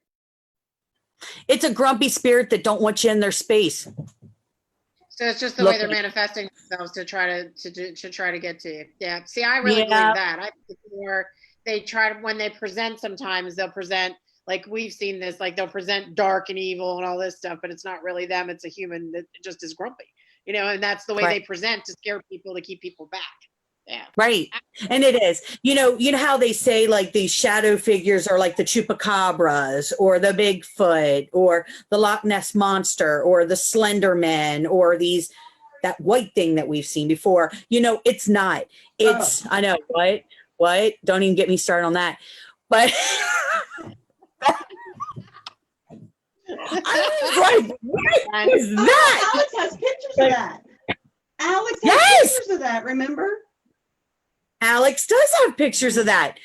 It's a grumpy spirit that don't want you in their space. So it's just the way Look they're at- manifesting themselves to try to get to you. Yeah. See, I really Yeah. believe that. I think it's more they try to, when they present, sometimes they'll present like we've seen this, like they'll present dark and evil and all this stuff, but it's not really them. It's a human that just is grumpy, and that's the way Right. they present to scare people, to keep people back. Yeah. Right. And it is, you know how they say like these shadow figures are like the chupacabras or the Bigfoot or the Loch Ness monster or the Slender Man or that white thing that we've seen before. It's not. It's, I know, what? Don't even get me started on that. But I was like, what is that? Alex has pictures of that. Alex has Yes! pictures of that, remember? Alex does have pictures of that.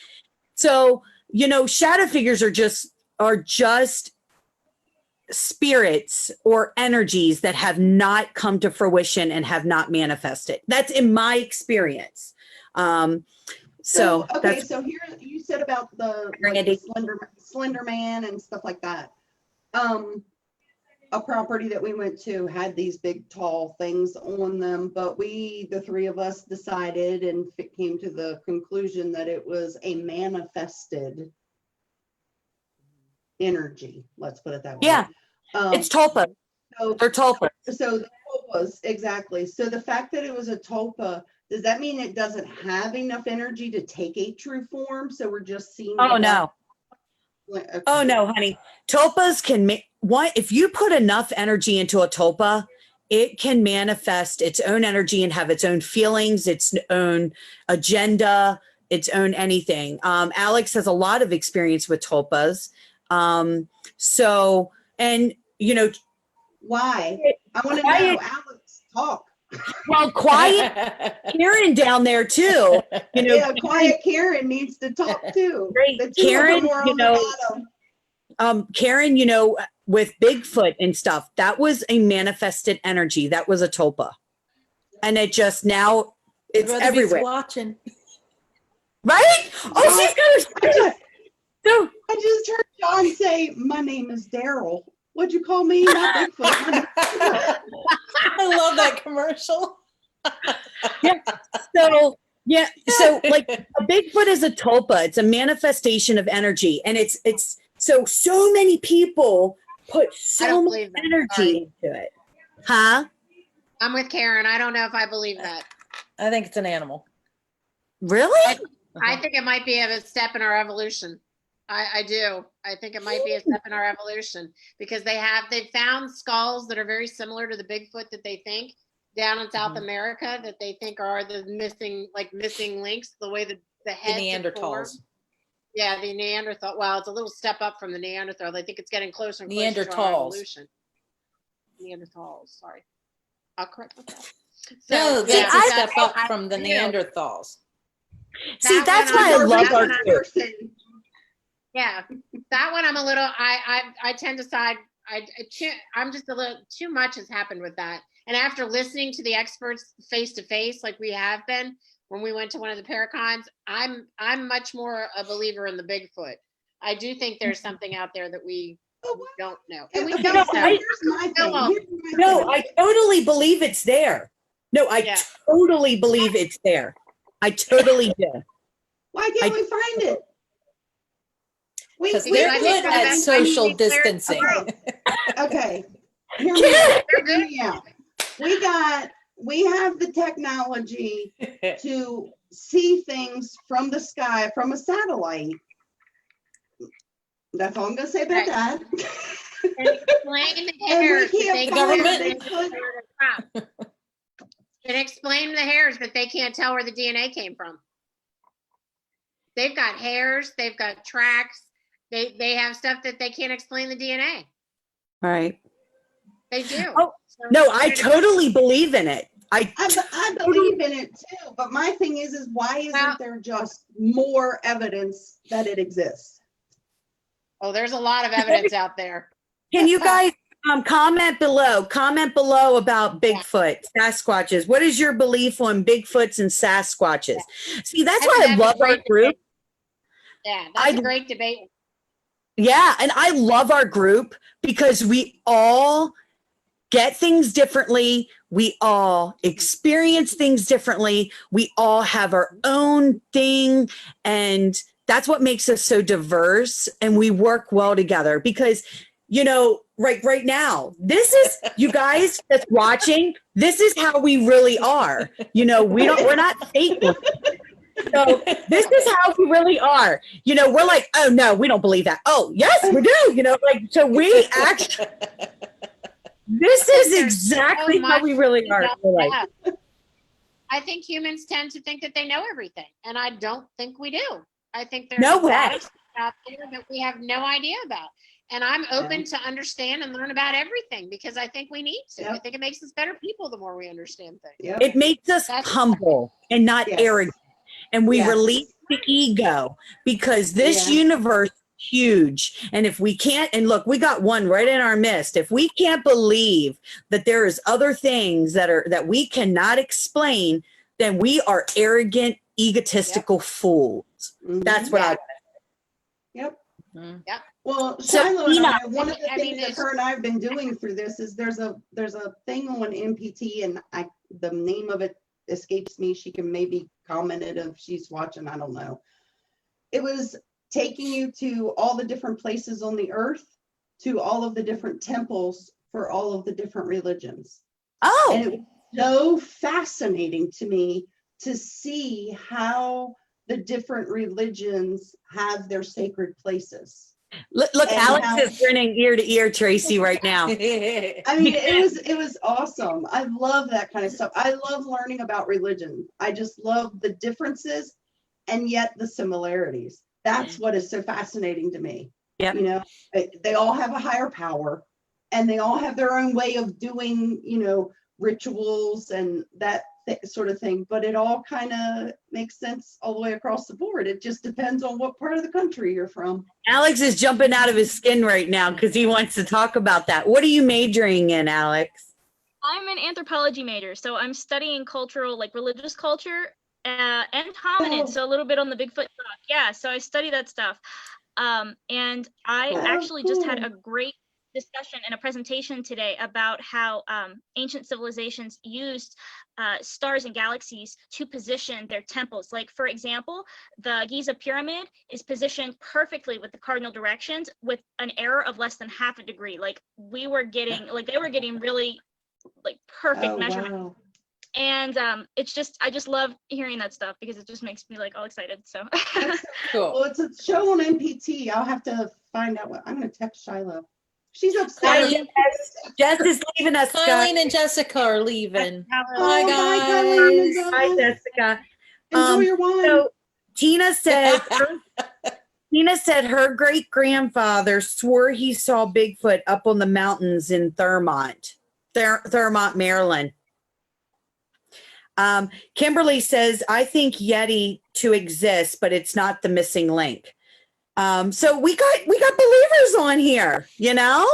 So, shadow figures are just spirits or energies that have not come to fruition and have not manifested. That's in my experience. So okay, so here you said about the Randy. Slender Man and stuff like that. A property that we went to had these big tall things on them, but the three of us decided and came to the conclusion that it was a manifested energy. Let's put it that way. Yeah, it's tulpa. So, They're tulpa. so the tulpas, exactly. So the fact that it was a tulpa, does that mean it doesn't have enough energy to take a true form? So we're just seeing. Oh no. Okay. Oh no, honey. Tulpas can make if you put enough energy into a tulpa, it can manifest its own energy and have its own feelings, its own agenda, its own anything. Alex has a lot of experience with tulpas. Why? I want to Quiet. know, Alex, talk. Well, quiet Karen down there too. Yeah, quiet Karen needs to talk too. Great. The two of Karen, them were on the bottom. Karen, with Bigfoot and stuff, that was a manifested energy. That was a tulpa. And it just now it's I'd rather be everywhere. watching. Right? Oh, she's gonna so I just heard John say, "My name is Daryl." What'd you call me? Not Bigfoot. I love that commercial. So like a Bigfoot is a tulpa. It's a manifestation of energy. And it's so many people put I so don't much believe that. energy Sorry. into it. Huh? I'm with Karen. I don't know if I believe that. I think it's an animal. Really? I think it might be a step in our evolution. I do. I think it might be a step in our evolution because they found skulls that are very similar to the Bigfoot that they think down in South America that they think are the missing links, the way the The heads are formed. Neanderthals. Yeah, the Neanderthal. Well, it's a little step up from the Neanderthal. I think it's getting closer and closer to our Neanderthals. evolution. Neanderthals. Sorry, I'll correct myself. No, yeah, that's a step up from the do. Neanderthals. See, That that's one why I I'm- love that our one I'm- group. Yeah, that one I'm a little. I tend to side. I'm just a little too much has happened with that. And after listening to the experts face to face, like we have been when we went to one of the Paracons, I'm much more a believer in the Bigfoot. I do think there's something out there that we don't know, and we Okay, don't so know. here's my Go thing. on. Here's my No, thing. I totally believe it's there. No, I Yeah. totally believe it's there. I totally do. Why can't we find it? Because we- they're I good think at that's- social I think they're- distancing. Okay. Hear me out. They're Hear good. me out. We have the technology to see things from the sky from a satellite. That's all I'm gonna say about Okay. that. And explain the And we hairs that can't they The find government- the Bigfoot. And explain the hairs that they can't tell where the DNA came from. They've got hairs, they've got tracks, they have stuff that they can't explain the DNA. Right. They do. Oh, So- No, I totally believe in it. I believe in it too, but my thing is why Well- isn't there just more evidence that it exists? Oh, there's a lot of evidence out there. Can you guys comment below? Comment below about Bigfoot, Sasquatches. What is your belief on Bigfoots and Sasquatches? See, that's why I That's a love our great group. debate. Yeah, that's I- a great debate. Yeah, and I love our group because we all get things differently. We all experience things differently. We all have our own thing. And that's what makes us so diverse. And we work well together because, you know, right now, this is, you guys that's watching, this is how we really are. You know, we're not fake. So this is how we really are. You know, we're like, oh no, we don't believe that. Oh yes, we do. You know, like, so we actually, this is exactly how we really are. We're like, I think humans tend to think that they know everything, and I don't think we do. I think there's No a lot way. of stuff out there that we have no idea about. And I'm open to understand and learn about everything because I think we need to. Yep. I think it makes us better people the more we understand things. Yep. it makes us That's- humble and not Yes. arrogant. And we Yes. release the ego because this Yeah. universe is huge. And if we can't, and look, we got one right in our midst. If we can't believe that there is other things that we cannot explain, then we are arrogant, egotistical fools. Mhm. That's what Yeah. I Yep. Mhm. Well, So, Shiloh and Ina- I, one of the I mean, things that it's- her and I have been doing through this is there's a thing on MPT and the name of it escapes me. She can maybe comment it if she's watching. I don't know. It was taking you to all the different places on the earth, to all of the different temples for all of the different religions. And Oh, it was so fascinating to me to see how the different religions have their sacred places. look, And Alex how- is grinning ear to ear, Tracy, right now. I mean, it was awesome. I love that kind of stuff. I love learning about religion. I just love the differences and yet the similarities. That's what is so fascinating to me. Yep. You know, they all have a higher power and they all have their own way of doing, you know, rituals and that sort of thing, but it all kind of makes sense all the way across the board. It just depends on what part of the country you're from. Alex is jumping out of his skin right now because he wants to talk about that. What are you majoring in, Alex? I'm an anthropology major, so I'm studying cultural, like religious culture and hominids, so a little bit on the Bigfoot stuff. Yeah, so I study that stuff. And I Oh, actually just had cool. a great discussion and a presentation today about how ancient civilizations used stars and galaxies to position their temples. Like, for example, the Giza pyramid is positioned perfectly with the cardinal directions with an error of less than half a degree. Like, they were getting really like perfect measurement. wow. And it's just, I just love hearing that stuff because it just makes me like all excited. So Cool. Well, it's a show on NPT. I'll have to find out what, I'm gonna text Shiloh. She's upstairs. Colleen, Jess is leaving us, guys. Colleen and Jessica are leaving. Oh, Bye, Colleen and Hi, John. Jessica. Enjoy your wine. So Tina said, Tina said her great grandfather swore he saw Bigfoot up on the mountains in Thurmont, Maryland. Kimberly says, I think Yeti to exist, but it's not the missing link. So we got believers on here, you know?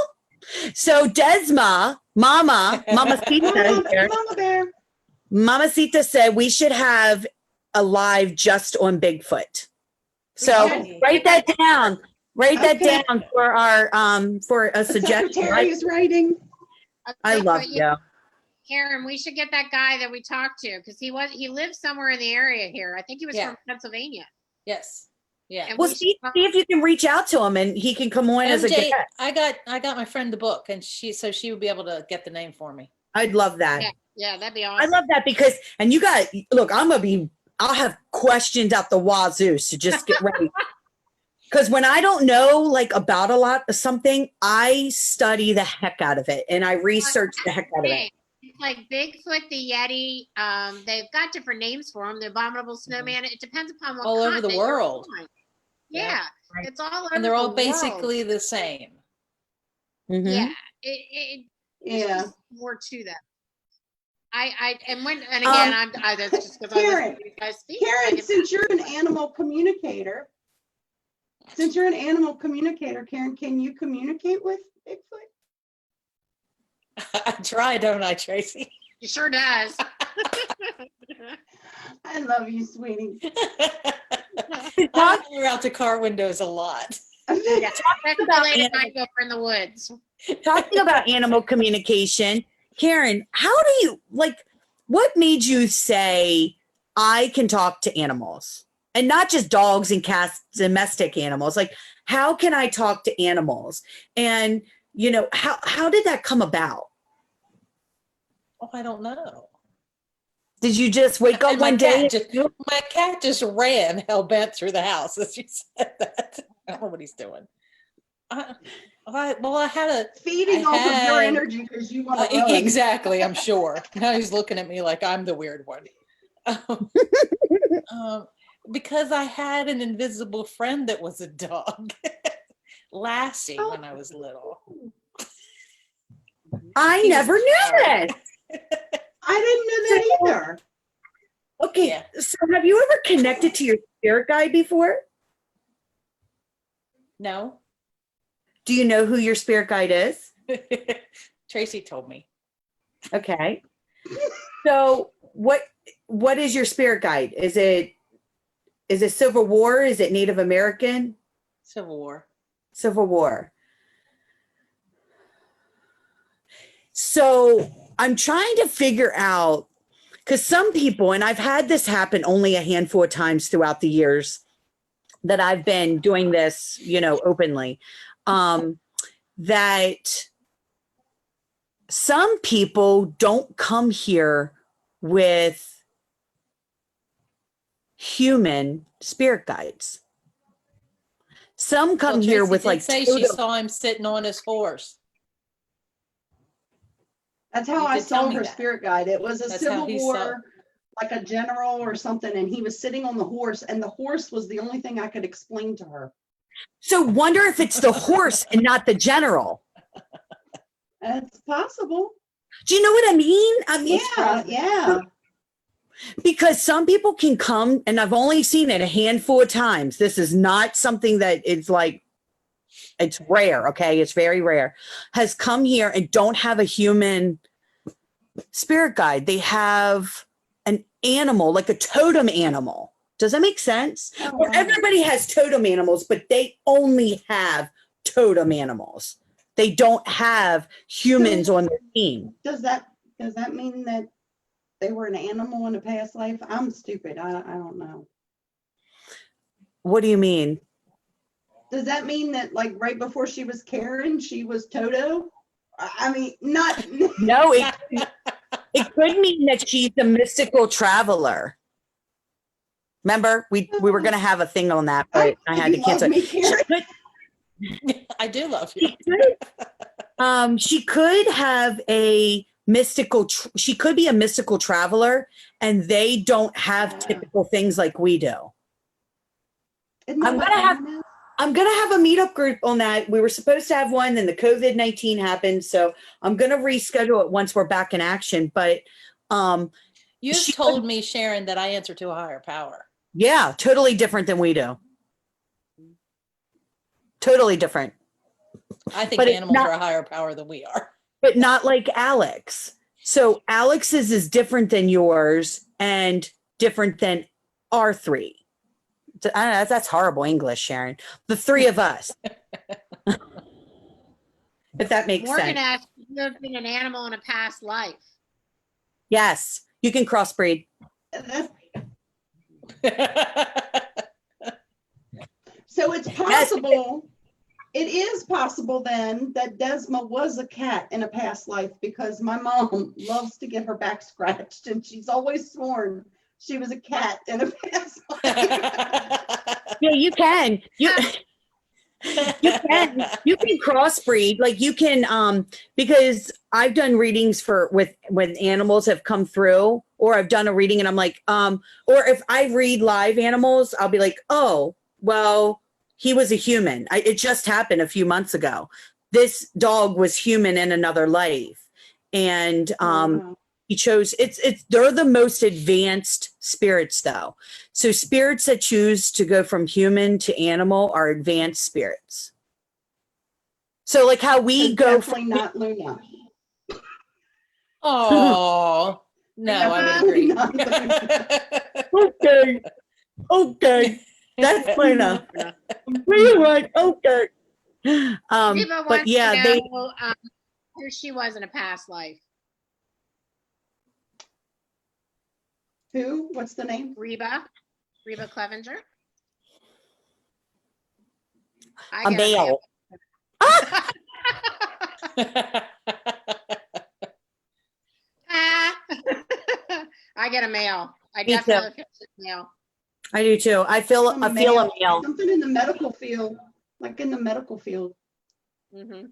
So Desma, Mamacita here. Mama Bear. Mamacita said we should have a live just on Bigfoot. So Yes. write that down. Write that Okay. down for our for a The suggestion. secretary is writing. I love you. Karen, we should get that guy that we talked to because he lives somewhere in the area here. I think he was Yeah. from Pennsylvania. Yes. Yeah. And Well, we see should- if you can reach out to him and he can come on as a MJ, guest. I got my friend the book, and she would be able to get the name for me. I'd love that. Yeah, that'd be I awesome. love that because, and you got, look, I'll have questions out the wazoo, so just get ready. Because when I don't know like about a lot of something, I study the heck out of it and I research the heck out of it. It's like Bigfoot, the Yeti. They've got different names for them. The abominable snowman. It depends upon what All over the continent you're world. on. Yeah, Right. it's all over And they're the all world. basically the same. Mhm. Yeah, there's Yeah. just more to that. And again, that's just because I Karen, listen to you guys speak. Karen, since you're an animal communicator, Karen, can you communicate with Bigfoot? I try, don't I, Tracy? She sure does. I love you, sweetie. I figure out the car windows a lot. Yeah, that's the about lady I go for in the woods. Talking about animal communication, Karen, how do you what made you say I can talk to animals and not just dogs and cats, domestic animals? Like, how can I talk to animals? And, how did that come about? Oh, I don't know. Did you just wake up And my one day? My cat just ran hell bent through the house as you said that. I don't know what he's doing. I had a Feeding I off of your had- energy because you want to run. exactly. I'm sure now he's looking at me like I'm the weird one. Because I had an invisible friend that was a dog, Lassie, when I was little. I never knew this. I didn't know that either. Okay, Yeah. so have you ever connected to your spirit guide before? No, Do you know who your spirit guide is? Tracy told me. Okay. So what is your spirit guide? Is it Civil War? Is it Native American? Civil War. Civil War. So I'm trying to figure out, because some people, and I've had this happen only a handful of times throughout the years that I've been doing this, openly, that some people don't come here with human spirit guides. Some come Well, here Tracy with did like say she totem- saw him sitting on his horse. That's how You I did tell saw me her that. spirit guide. It was a That's how Civil he saw War, like a general or something, and he was sitting on the horse, and the horse was the only thing I could explain to her. So wonder if it's the horse and not the general. It's possible. Do you know what I mean? I mean, Yeah. because some people can come, and I've only seen it a handful of times. This is not something that it's like, it's rare. Okay. It's very rare. Has come here and don't have a human spirit guide. They have an animal, like a totem animal. Does that make sense? Oh, Or wow. everybody has totem animals, but they only have totem animals. They don't have humans on their team. Does that mean that they were an animal in a past life? I'm stupid. I don't know. What do you mean? Does that mean that like right before she was Karen, she was Toto? I mean, not. No, It could mean that she's a mystical traveler. Remember, we were going to have a thing on that, but I had to You love cancel. me, She Karen. could, I do love you. she could have a mystical. She could be a mystical traveler, and they don't have Yeah. typical things like we do. Isn't that I'm what gonna have- Ellen is? I'm going to have a meetup group on that. We were supposed to have one, then the COVID-19 happened. So I'm going to reschedule it once we're back in action. But You She told me, Sharon, that I answer to a higher power. yeah, totally different than we do. Totally different, I think But it's animals not- are a higher power than we are. but not like Alex. So Alex's is different than yours and different than our three. I don't know, that's horrible English, Sharon. The three of us. If that makes Morgan sense. asked, if you have been an animal in a past life. Yes, you can crossbreed. That's- So it's possible, it is possible then that Desma was a cat in a past life because my mom loves to get her back scratched and she's always sworn she was a cat in a past life. Yeah, you can. You can crossbreed. Like you can because I've done readings for with when animals have come through, or I've done a reading and I'm like, or if I read live animals, I'll be like, oh, well, he was a human. It just happened a few months ago. This dog was human in another life. And Wow. he chose they're the most advanced spirits though. So spirits that choose to go from human to animal are advanced spirits. So like how we So go definitely not Luna. Oh, no, I would agree. okay. Okay. That's fine enough. You're right. Okay. Reba But wants yeah, to they know who she was in a past life. Who? What's the name? Reba Clevenger. a male. I get a male. I Me too. definitely feel it's a male. I do too. I feel a male. Something in the medical field, like in the medical field. Mm-hmm.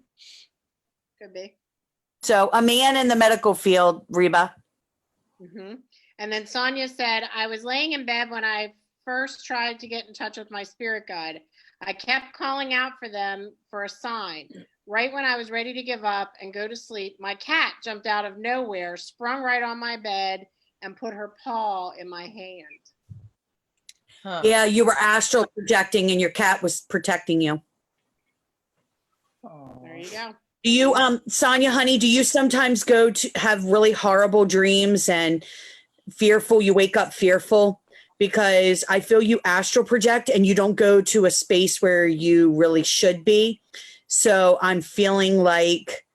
Could be. So a man in the medical field, Reba. Mm-hmm. And then Sonia said, I was laying in bed when I first tried to get in touch with my spirit guide. I kept calling out for them for a sign. Right when I was ready to give up and go to sleep, my cat jumped out of nowhere, sprung right on my bed, and put her paw in my hand. Huh. Yeah, you were astral projecting and your cat was protecting you. There you go. Do you, Sonia, honey, do you sometimes go to have really horrible dreams and fearful? You wake up fearful? Because I feel you astral project and you don't go to a space where you really should be. So I'm feeling like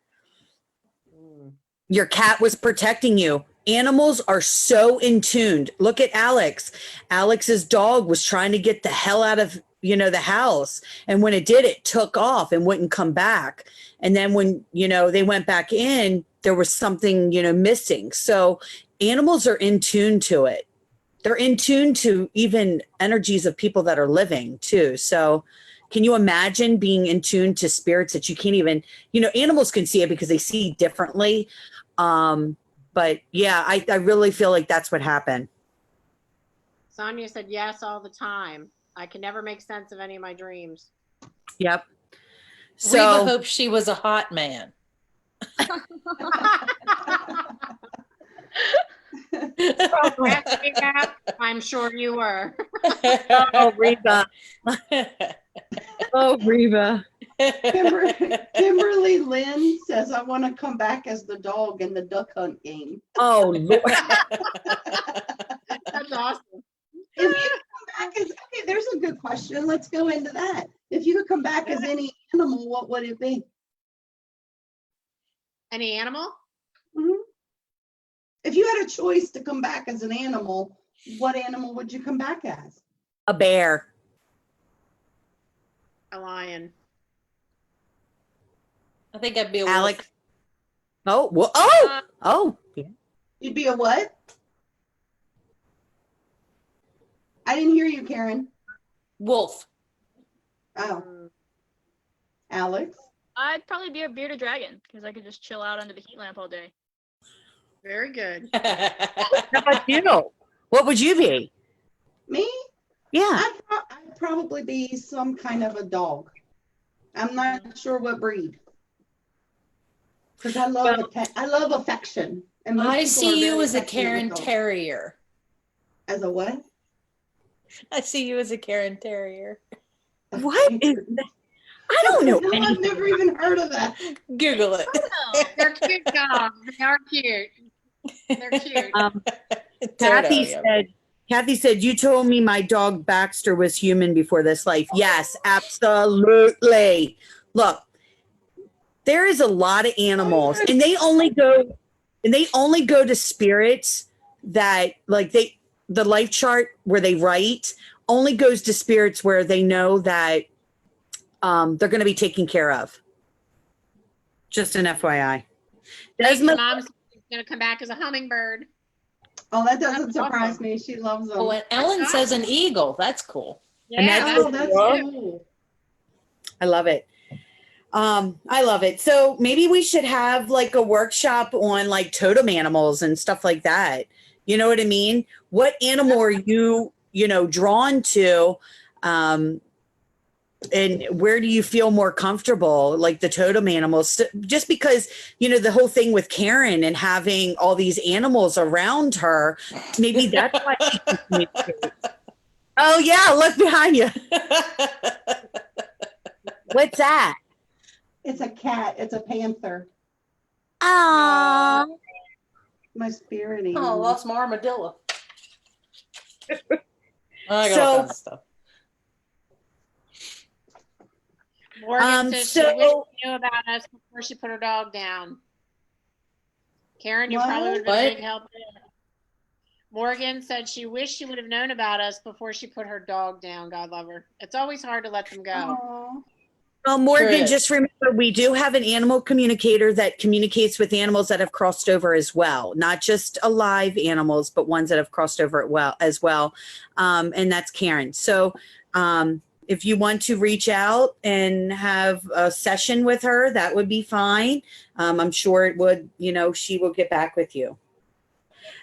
your cat was protecting you. Animals are so in tuned. Look at Alex. Alex's dog was trying to get the hell out of, the house. And when it did, it took off and wouldn't come back. And then when, they went back in, there was something, missing. So animals are in tune to it. They're in tune to even energies of people that are living too. So can you imagine being in tune to spirits that you can't even, animals can see it because they see differently. But yeah, I really feel like that's what happened. Sonia said yes all the time. I can never make sense of any of my dreams. Yep. Reba So hoped she was a hot man. Ask me that, I'm sure you were. oh, Reba. Oh, Reba. Kimberly Lynn says, I want to come back as the dog in the duck hunt game. Oh, Lord. That's awesome. If you could come back as, okay, there's a good question. Let's go into that. If you could come back as any animal, what would it be? Any animal? Mhm. If you had a choice to come back as an animal, what animal would you come back as? A bear. A lion. I think I'd be a wolf. Alex. Oh, well, oh. Yeah. You'd be a what? I didn't hear you, Karen. Wolf. Oh, Alex. I'd probably be a bearded dragon because I could just chill out under the heat lamp all day. Very good. How about you? What would you be? Me? Yeah. I'd probably be some kind of a dog. I'm not sure what breed. Because I love affection. And most I people are see you very as a affectionate with Karen dogs. Terrier. As a what? I see you as a Karen Terrier. What is that? I don't know. No, I've anything. never even heard of that. Google it. Oh, they're cute dogs. They are cute. They're cute. Kathy said, you told me my dog Baxter was human before this life. Yes, absolutely. Look, there is a lot of animals and they only go to spirits that like the life chart where they write only goes to spirits where they know that they're going to be taken care of. Just an FYI. Desmond, mom's going to come back as a hummingbird. Oh, that doesn't surprise me. She loves them. Oh, and Ellen says an eagle. That's cool. Yeah, And that's Oh, that's cool. I love it. I love it. So maybe we should have like a workshop on like totem animals and stuff like that. You know what I mean? What animal are you drawn to? And where do you feel more comfortable, like the totem animals? Just because, the whole thing with Karen and having all these animals around her, maybe that's why she can communicate. Oh, yeah, look behind you. What's that? It's a cat. It's a panther. Oh, My spirit Oh, animal. lost my armadillo. I got So- all kinds of stuff. Morgan says she so- wished she knew about us before she put her dog down. Karen, you probably would have been a What? big help there. Morgan said she wished she would have known about us before she put her dog down. God love her. It's always hard to let them go. Aw. Well, Morgan, Chris. just remember, we do have an animal communicator that communicates with animals that have crossed over as well, not just alive animals, but ones that have crossed over as well. And that's Karen. So if you want to reach out and have a session with her, that would be fine. I'm sure it would, she will get back with you.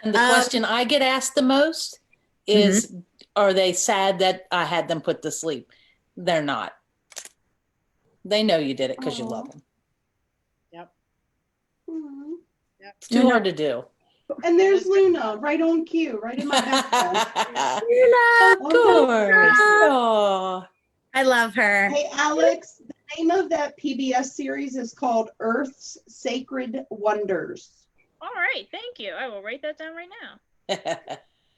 And the question I get asked the most is, are they sad that I had them put to sleep? They're not. They know you did it because you love them. Aw. It's too hard to do. And there's Luna, right on cue, right in my background. Of course. Oh. I love her. Hey, Alex, the name of that PBS series is called Earth's Sacred Wonders. All right, thank you. I will write that down right now.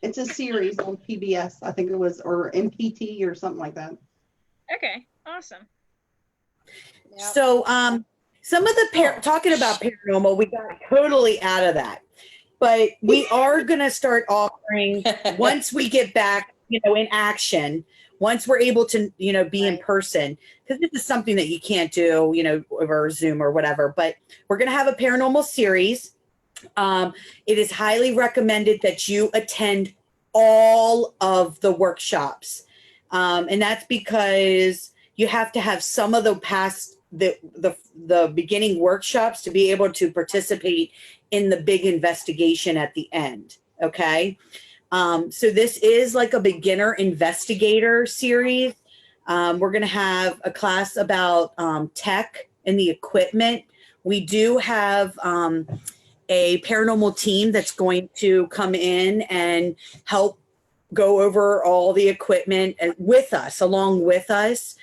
It's a series on PBS, I think it was, or MPT or something like that. Okay, awesome. Yep. So some of the talking about paranormal, we got totally out of that. But we are going to start offering once we get back, in action, once we're able to, be in person, because this is something that you can't do, over Zoom or whatever. But we're going to have a paranormal series. It is highly recommended that you attend all of the workshops. And that's because you have to have some of the past the beginning workshops to be able to participate in the big investigation at the end. Okay. So this is like a beginner investigator series. We're going to have a class about tech and the equipment. We do have a paranormal team that's going to come in and help go over all the equipment along with us.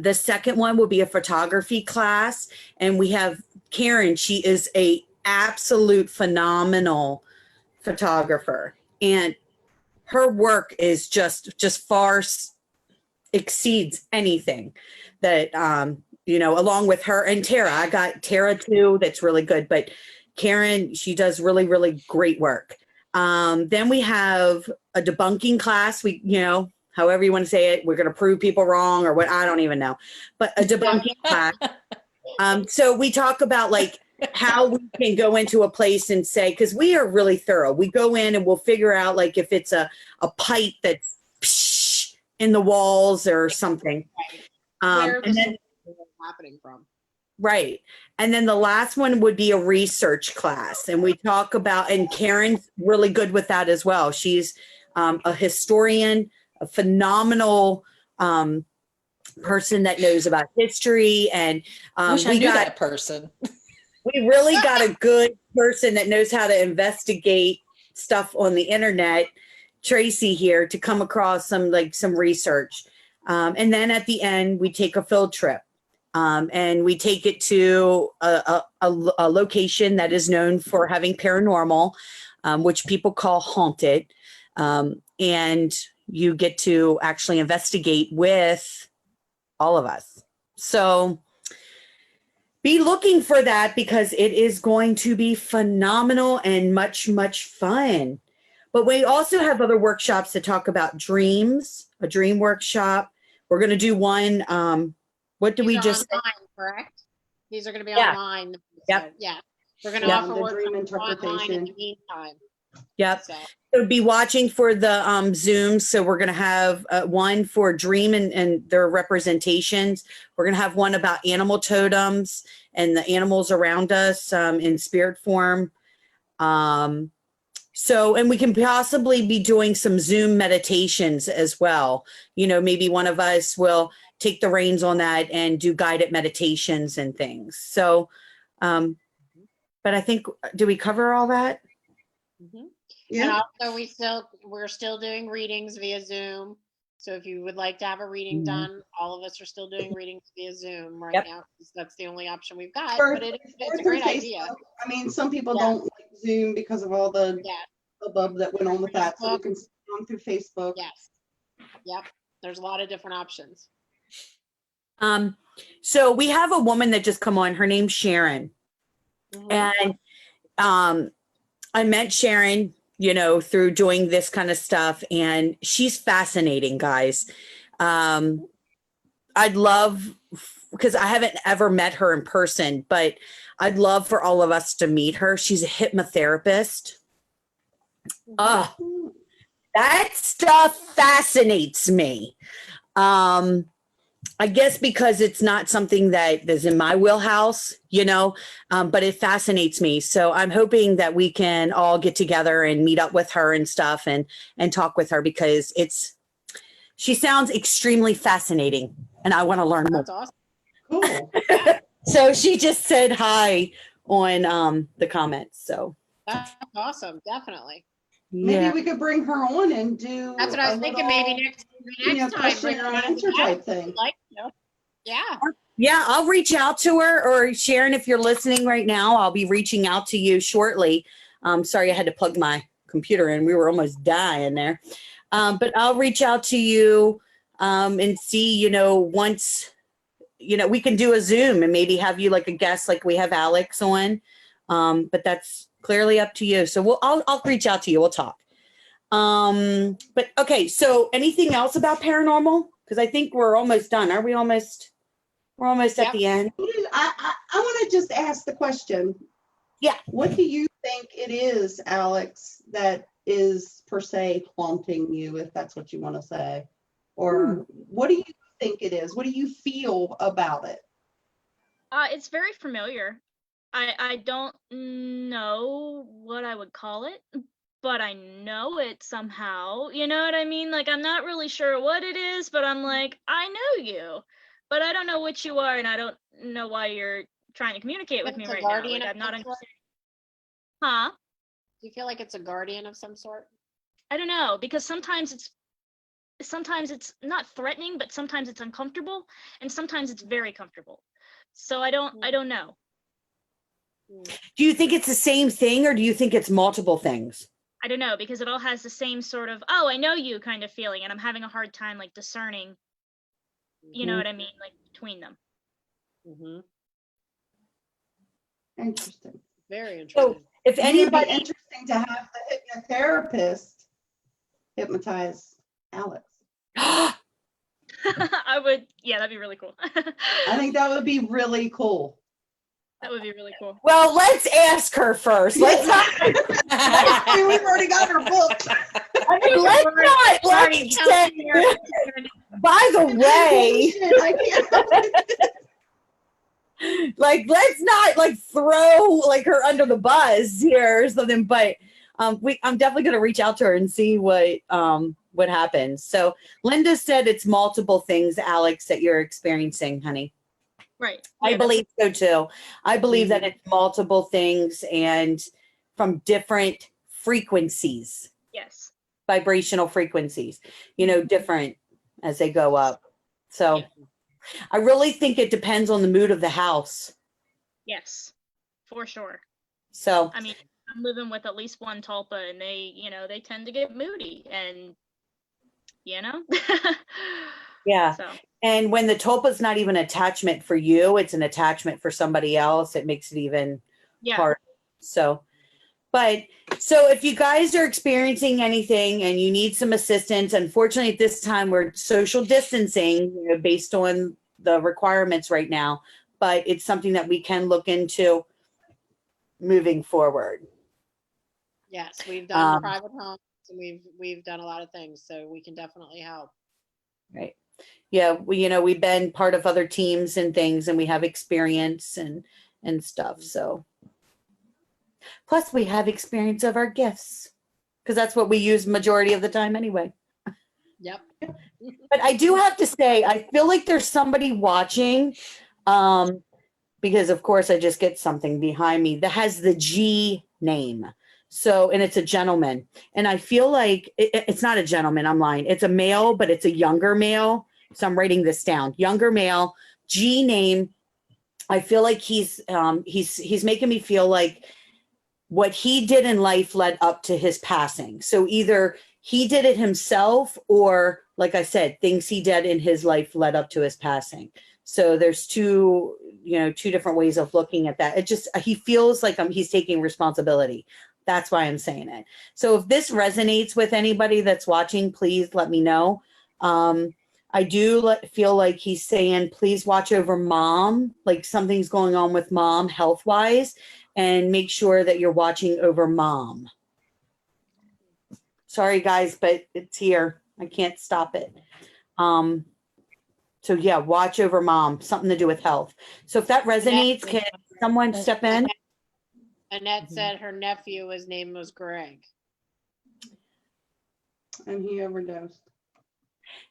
The second one will be a photography class, and we have Karen. She is a absolute phenomenal photographer, and her work is just far exceeds anything that along with her and Tara. I got Tara too, that's really good, but Karen, she does really, really great work. Then we have a debunking class. We, however you want to say it, we're going to prove people wrong or what, I don't even know, but a debunking class. So we talk about like how we can go into a place and say, because we are really thorough. We go in and we'll figure out like if it's a pipe that's in the walls or something. Where And the then, source is happening from. right. And then the last one would be a research class. And we talk about, and Karen's really good with that as well. She's a historian, a phenomenal person that knows about history. And Wish I knew that person. we really got a good person that knows how to investigate stuff on the internet, Tracy here, to come across some research. And then at the end, we take a field trip. And we take it to a location that is known for having paranormal, which people call haunted. And you get to actually investigate with all of us. So be looking for that because it is going to be phenomenal and much, much fun. But we also have other workshops that talk about dreams, a dream workshop. We're going to do one. What do These we are just online, correct? These are going to be Yeah. online. Yep. Yeah. We're going to Yeah, offer the work dream online in interpretation. the meantime. Yep. So So be watching for the Zooms. So we're going to have one for dream and their representations. We're going to have one about animal totems and the animals around us in spirit form. So, and we can possibly be doing some Zoom meditations as well. You know, maybe one of us will take the reins on that and do guided meditations and things. So, but I think, do we cover all that? and Yeah, also we're still doing readings via Zoom. So if you would like to have a reading Mhm. done, all of us are still doing readings via Zoom right Yep. now. 'Cause that's the only option we've got. Or- But it's or a great through idea. Facebook. I mean, some people Yeah. don't like Zoom because of all the Yeah. hubbub that went on with that. So we Facebook. can see them through Facebook. Yes. Yep. There's a lot of different options. So we have a woman that just come on. Her name's Sharon. Mhm. And I met Sharon, you know, through doing this kind of stuff, and she's fascinating, guys. I'd love, because I haven't ever met her in person, but I'd love for all of us to meet her. She's a hypnotherapist. Oh, that stuff fascinates me. I guess because it's not something that is in my wheelhouse, you know, but it fascinates me. So I'm hoping that we can all get together and meet up with her and stuff and talk with her because she sounds extremely fascinating and I want to learn more. That's awesome. Cool. So she just said hi on the comments. So That's awesome. Definitely. Maybe yeah. we could bring her on and do. That's what I was a thinking. little, Maybe next time, question bring her and on as a answer guest. type thing. Like, you know, yeah. Yeah, I'll reach out to her, or Sharon, if you're listening right now, I'll be reaching out to you shortly. Sorry, I had to plug my computer in. We were almost dying there. But I'll reach out to you and see, you know, once, you know, we can do a Zoom and maybe have you like a guest, like we have Alex on. But that's clearly up to you. So I'll reach out to you. We'll talk. But okay, so anything else about paranormal? Because I think we're almost done. Are we almost? We're almost at Yep. the end. I want to just ask the question. Yeah. What do you think it is, Alex, that is per se haunting you, if that's what you want to say? Or what do you think it is? What do you feel about it? It's very familiar. I don't know what I would call it, but I know it somehow. You know what I mean? Like, I'm not really sure what it is, but I'm like, I know you, but I don't know what you are, and I don't know why you're trying to communicate with me It's a right now. guardian Like, of I'm not some sort? understanding. Huh? Do you feel like it's a guardian of some sort? I don't know, because sometimes it's not threatening, but sometimes it's uncomfortable, and sometimes it's very comfortable. So I don't know. Do you think it's the same thing or do you think it's multiple things? I don't know, because it all has the same sort of, oh, I know you kind of feeling, and I'm having a hard time like discerning, you know what I mean, like between them. Mm-hmm. Interesting. Very So interesting. if It'd be anybody, interesting to have the hypnotherapist hypnotize Alex. I would, yeah, that'd be really cool. I think that would be really cool. That would be really cool. Well, let's ask her first. Let's not. We've already got her booked. I mean, let's not. Already Let's say, by the way, I can't. like, let's not like throw like her under the bus here or something. But I'm definitely gonna reach out to her and see what happens. So Linda said it's multiple things, Alex, that you're experiencing, honey. Right. I Yeah, that's- believe so too. I believe that it's multiple things and from different frequencies, Yes. vibrational frequencies, different as they go up. So I really think it depends on the mood of the house. Yes. For sure. So I mean, I'm living with at least one tulpa, and they tend to get moody, and yeah. So And when the tulpa's not even an attachment for you, it's an attachment for somebody else. It makes it even yeah. harder. So if you guys are experiencing anything and you need some assistance, unfortunately at this time we're social distancing, based on the requirements right now, but it's something that we can look into moving forward. Yes, we've done Um, private homes and we've done a lot of things, so we can definitely help. Right. Yeah, we've been part of other teams and things, and we have experience and stuff. So plus we have experience of our gifts, because that's what we use majority of the time anyway. Yep. But I do have to say, I feel like there's somebody watching, because of course I just get something behind me that has the G name. So, and it's a gentleman, and I feel like it's not a gentleman. I'm lying. It's a male, but it's a younger male. So I'm writing this down. Younger male, G name. I feel like he's making me feel like what he did in life led up to his passing. So either he did it himself, or like I said, things he did in his life led up to his passing. So there's two different ways of looking at that. He feels like he's taking responsibility. That's why I'm saying it. So if this resonates with anybody that's watching, please let me know. I do feel like he's saying, please watch over mom, like something's going on with mom health-wise, and make sure that you're watching over mom. Sorry, guys, but it's here. I can't stop it. So yeah, watch over mom, something to do with health. So if that resonates, can someone step in? Annette said her nephew, his name was Greg. And he overdosed.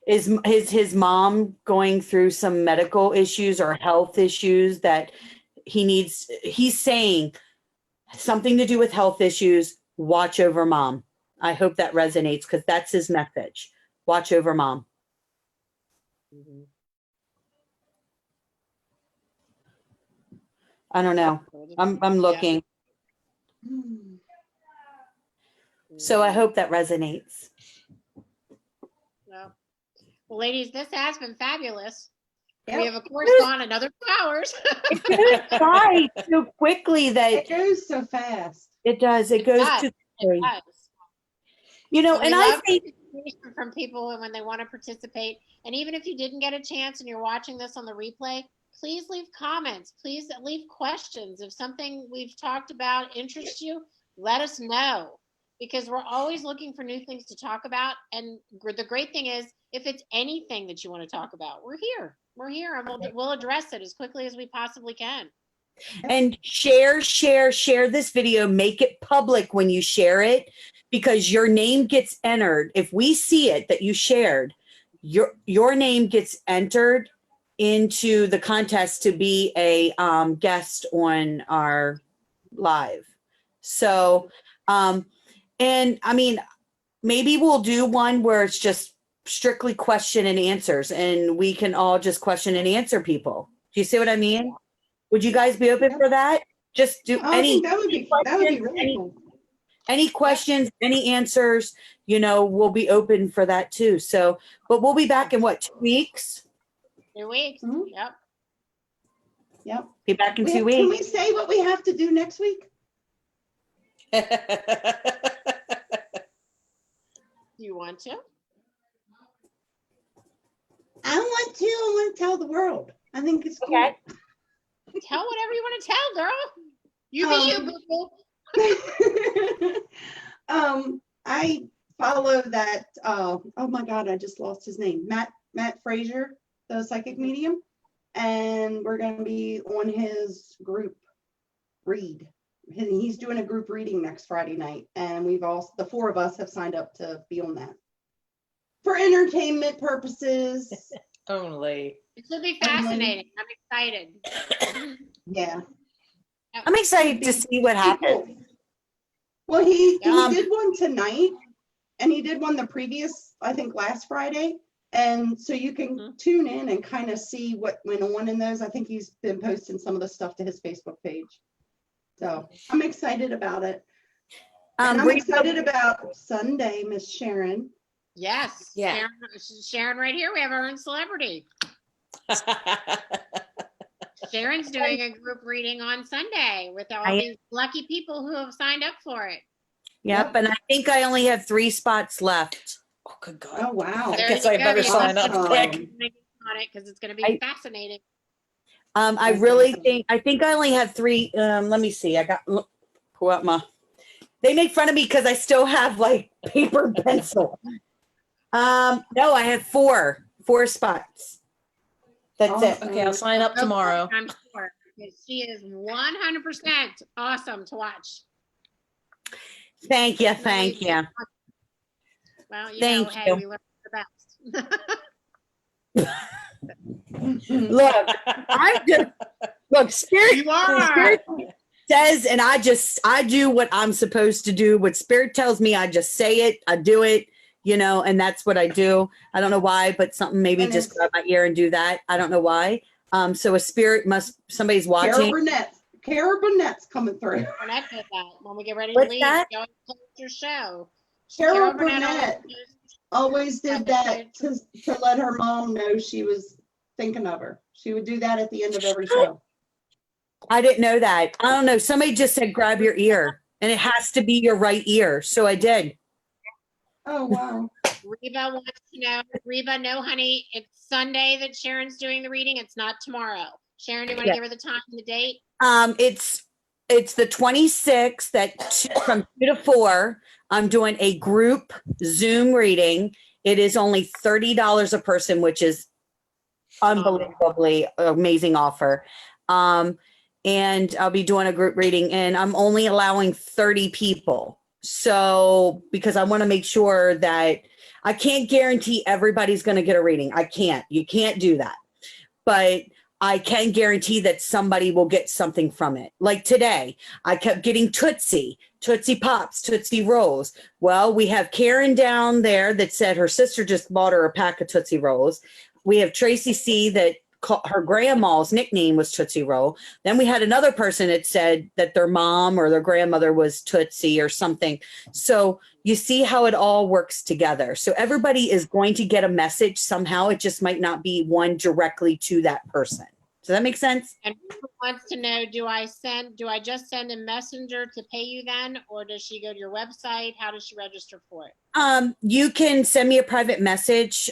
Is his mom going through some medical issues or health issues that he's saying something to do with health issues? Watch over mom. I hope that resonates, because that's his message. Watch over mom. Mm-hmm. I don't know. I'm looking. So I hope that resonates. Well, ladies, this has been fabulous. Yep. We have, of course, gone another 2 hours. It goes by so quickly that It goes so fast. it does. It goes does. too quickly. It does. And I love think participation from people when they want to participate. And even if you didn't get a chance and you're watching this on the replay, please leave comments. Please leave questions. If something we've talked about interests you, let us know, because we're always looking for new things to talk about. And the great thing is, if it's anything that you want to talk about, we're here. We're here, and we'll address it as quickly as we possibly can. and share this video. Make it public when you share it, because your name gets entered. If we see it that you shared, your name gets entered into the contest to be a guest on our live. So, and I mean, maybe we'll do one where it's just strictly question and answers, and we can all just question and answer people. Do you see what I mean? Would you guys be open for that? Just do I any think that would be really cool. any questions, any answers, we'll be open for that too. So, but we'll be back in 2 weeks? 2 weeks. Mhm. Yep. Yep. Be back in 2 Can weeks. we say what we have to do next week? Do you want to? I want to tell the world. I think it's cool. Okay. Tell whatever you want to tell, girl. You be you, boo-boo. I follow that, oh my God, I just lost his name. Matt Frazier, the psychic medium. And we're going to be on his group read. He's doing a group reading next Friday night. And the 4 of us have signed up to be on that for entertainment purposes. Only. It should be fascinating. I'm excited. Yeah. I'm excited to see what happens. Well, he Um, did one tonight, and he did one the previous, I think, last Friday. And so you can tune in and kind of see what went on in those. I think he's been posting some of the stuff to his Facebook page. So I'm excited about it. And I'm excited about Sunday, Miss Sharon. Yes. Yeah. Sharon right here. We have our own celebrity. Sharon's doing a group reading on Sunday with all these lucky people who have signed up for it. Yep, and I think I only have 3 spots left. Oh, good God. Oh, wow. I guess I better sign up quick. On it because it's going to be fascinating. I think I only have 3. Let me see. Pull up they make fun of me because I still have like paper and pencil. No, I have 4 spots. That's it. Okay, I'll sign up tomorrow. I'm sure. Because she is 100% awesome to watch. Thank you. Thank you. Well, Thank hey, you. we learned the best. Look, Spirit, You are. Spirit says, and I do what I'm supposed to do. What Spirit tells me, I just say it, I do it, and that's what I do. I don't know why, but something maybe And just it's- grab my ear and do that. I don't know why. So a spirit somebody's watching. Kara Burnett's coming through. Burnett did that. When we get ready What's to leave, that? go and close your show. Kara Burnett Burnett always always did that to let her mom know she was thinking of her. She would do that at the end of every show. I didn't know that. I don't know. Somebody just said grab your ear, and it has to be your right ear. So I did. Oh, wow. Reba wants to know. Reba, no, honey. It's Sunday that Sharon's doing the reading. It's not tomorrow. Sharon, do you want to give her the time and the date? It's the 26th from 2 to 4. I'm doing a group Zoom reading. It is only $30 a person, which is unbelievably amazing offer. And I'll be doing a group reading, and I'm only allowing 30 people. So, because I want to make sure that I can't guarantee everybody's going to get a reading. I can't. You can't do that. But I can guarantee that somebody will get something from it. Like today, I kept getting Tootsie Pops, Tootsie Rolls. Well, we have Karen down there that said her sister just bought her a pack of Tootsie Rolls. We have Tracy C that her grandma's nickname was Tootsie Roll. Then we had another person that said that their mom or their grandmother was Tootsie or something. So you see how it all works together. So everybody is going to get a message somehow. It just might not be one directly to that person. Does that make sense? And Reba wants to know, do I just send a messenger to pay you then, or does she go to your website? How does she register for it? You can send me a private message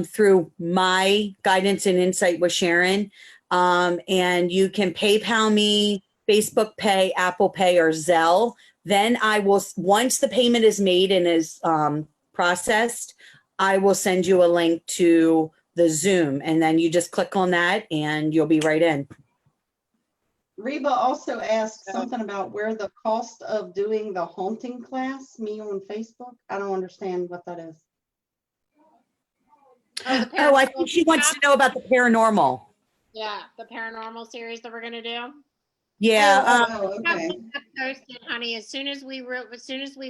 through my guidance and insight with Sharon. And you can PayPal me, Facebook Pay, Apple Pay, or Zelle. Then I will, once the payment is made and is processed, I will send you a link to the Zoom, and then you just click on that and you'll be right in. Reba also asked something about where the cost of doing the haunting class, me on Facebook. I don't understand what that is. Oh, I think she wants to know about the paranormal. Yeah, the paranormal series that we're gonna do. Yeah. Okay. Posted, honey. As soon as we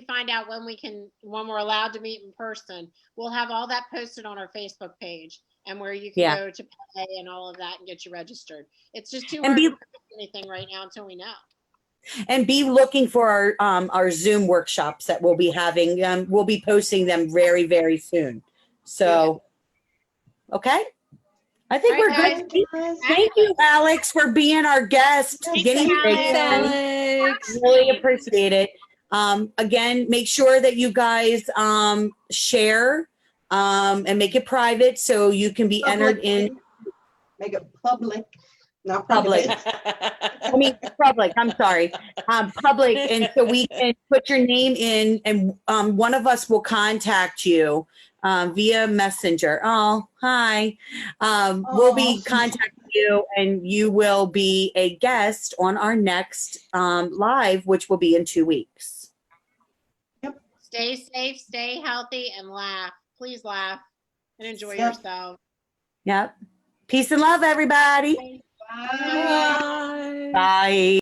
find out when we're allowed to meet in person, we'll have all that posted on our Facebook page and where you can go to pay and all of that and get you registered. It's just too hard to do anything right now until we know. And be looking for our Zoom workshops that we'll be having. We'll be posting them very, very soon. So, okay. I think we're good. Thank you, Alex, for being our guest. Alex. Really appreciate it. Again, make sure that you guys share and make it private so you can be entered in. Make it public. Not Public. private. I mean, public, I'm sorry. Public, and so we can put your name in, and one of us will contact you via messenger. Oh, hi. We'll be Oh. contacting you, and you will be a guest on our next live, which will be in 2 weeks. Stay safe, stay healthy, and laugh. Please laugh and enjoy Yep. yourself. Yep. Peace and love, everybody. Bye. Bye.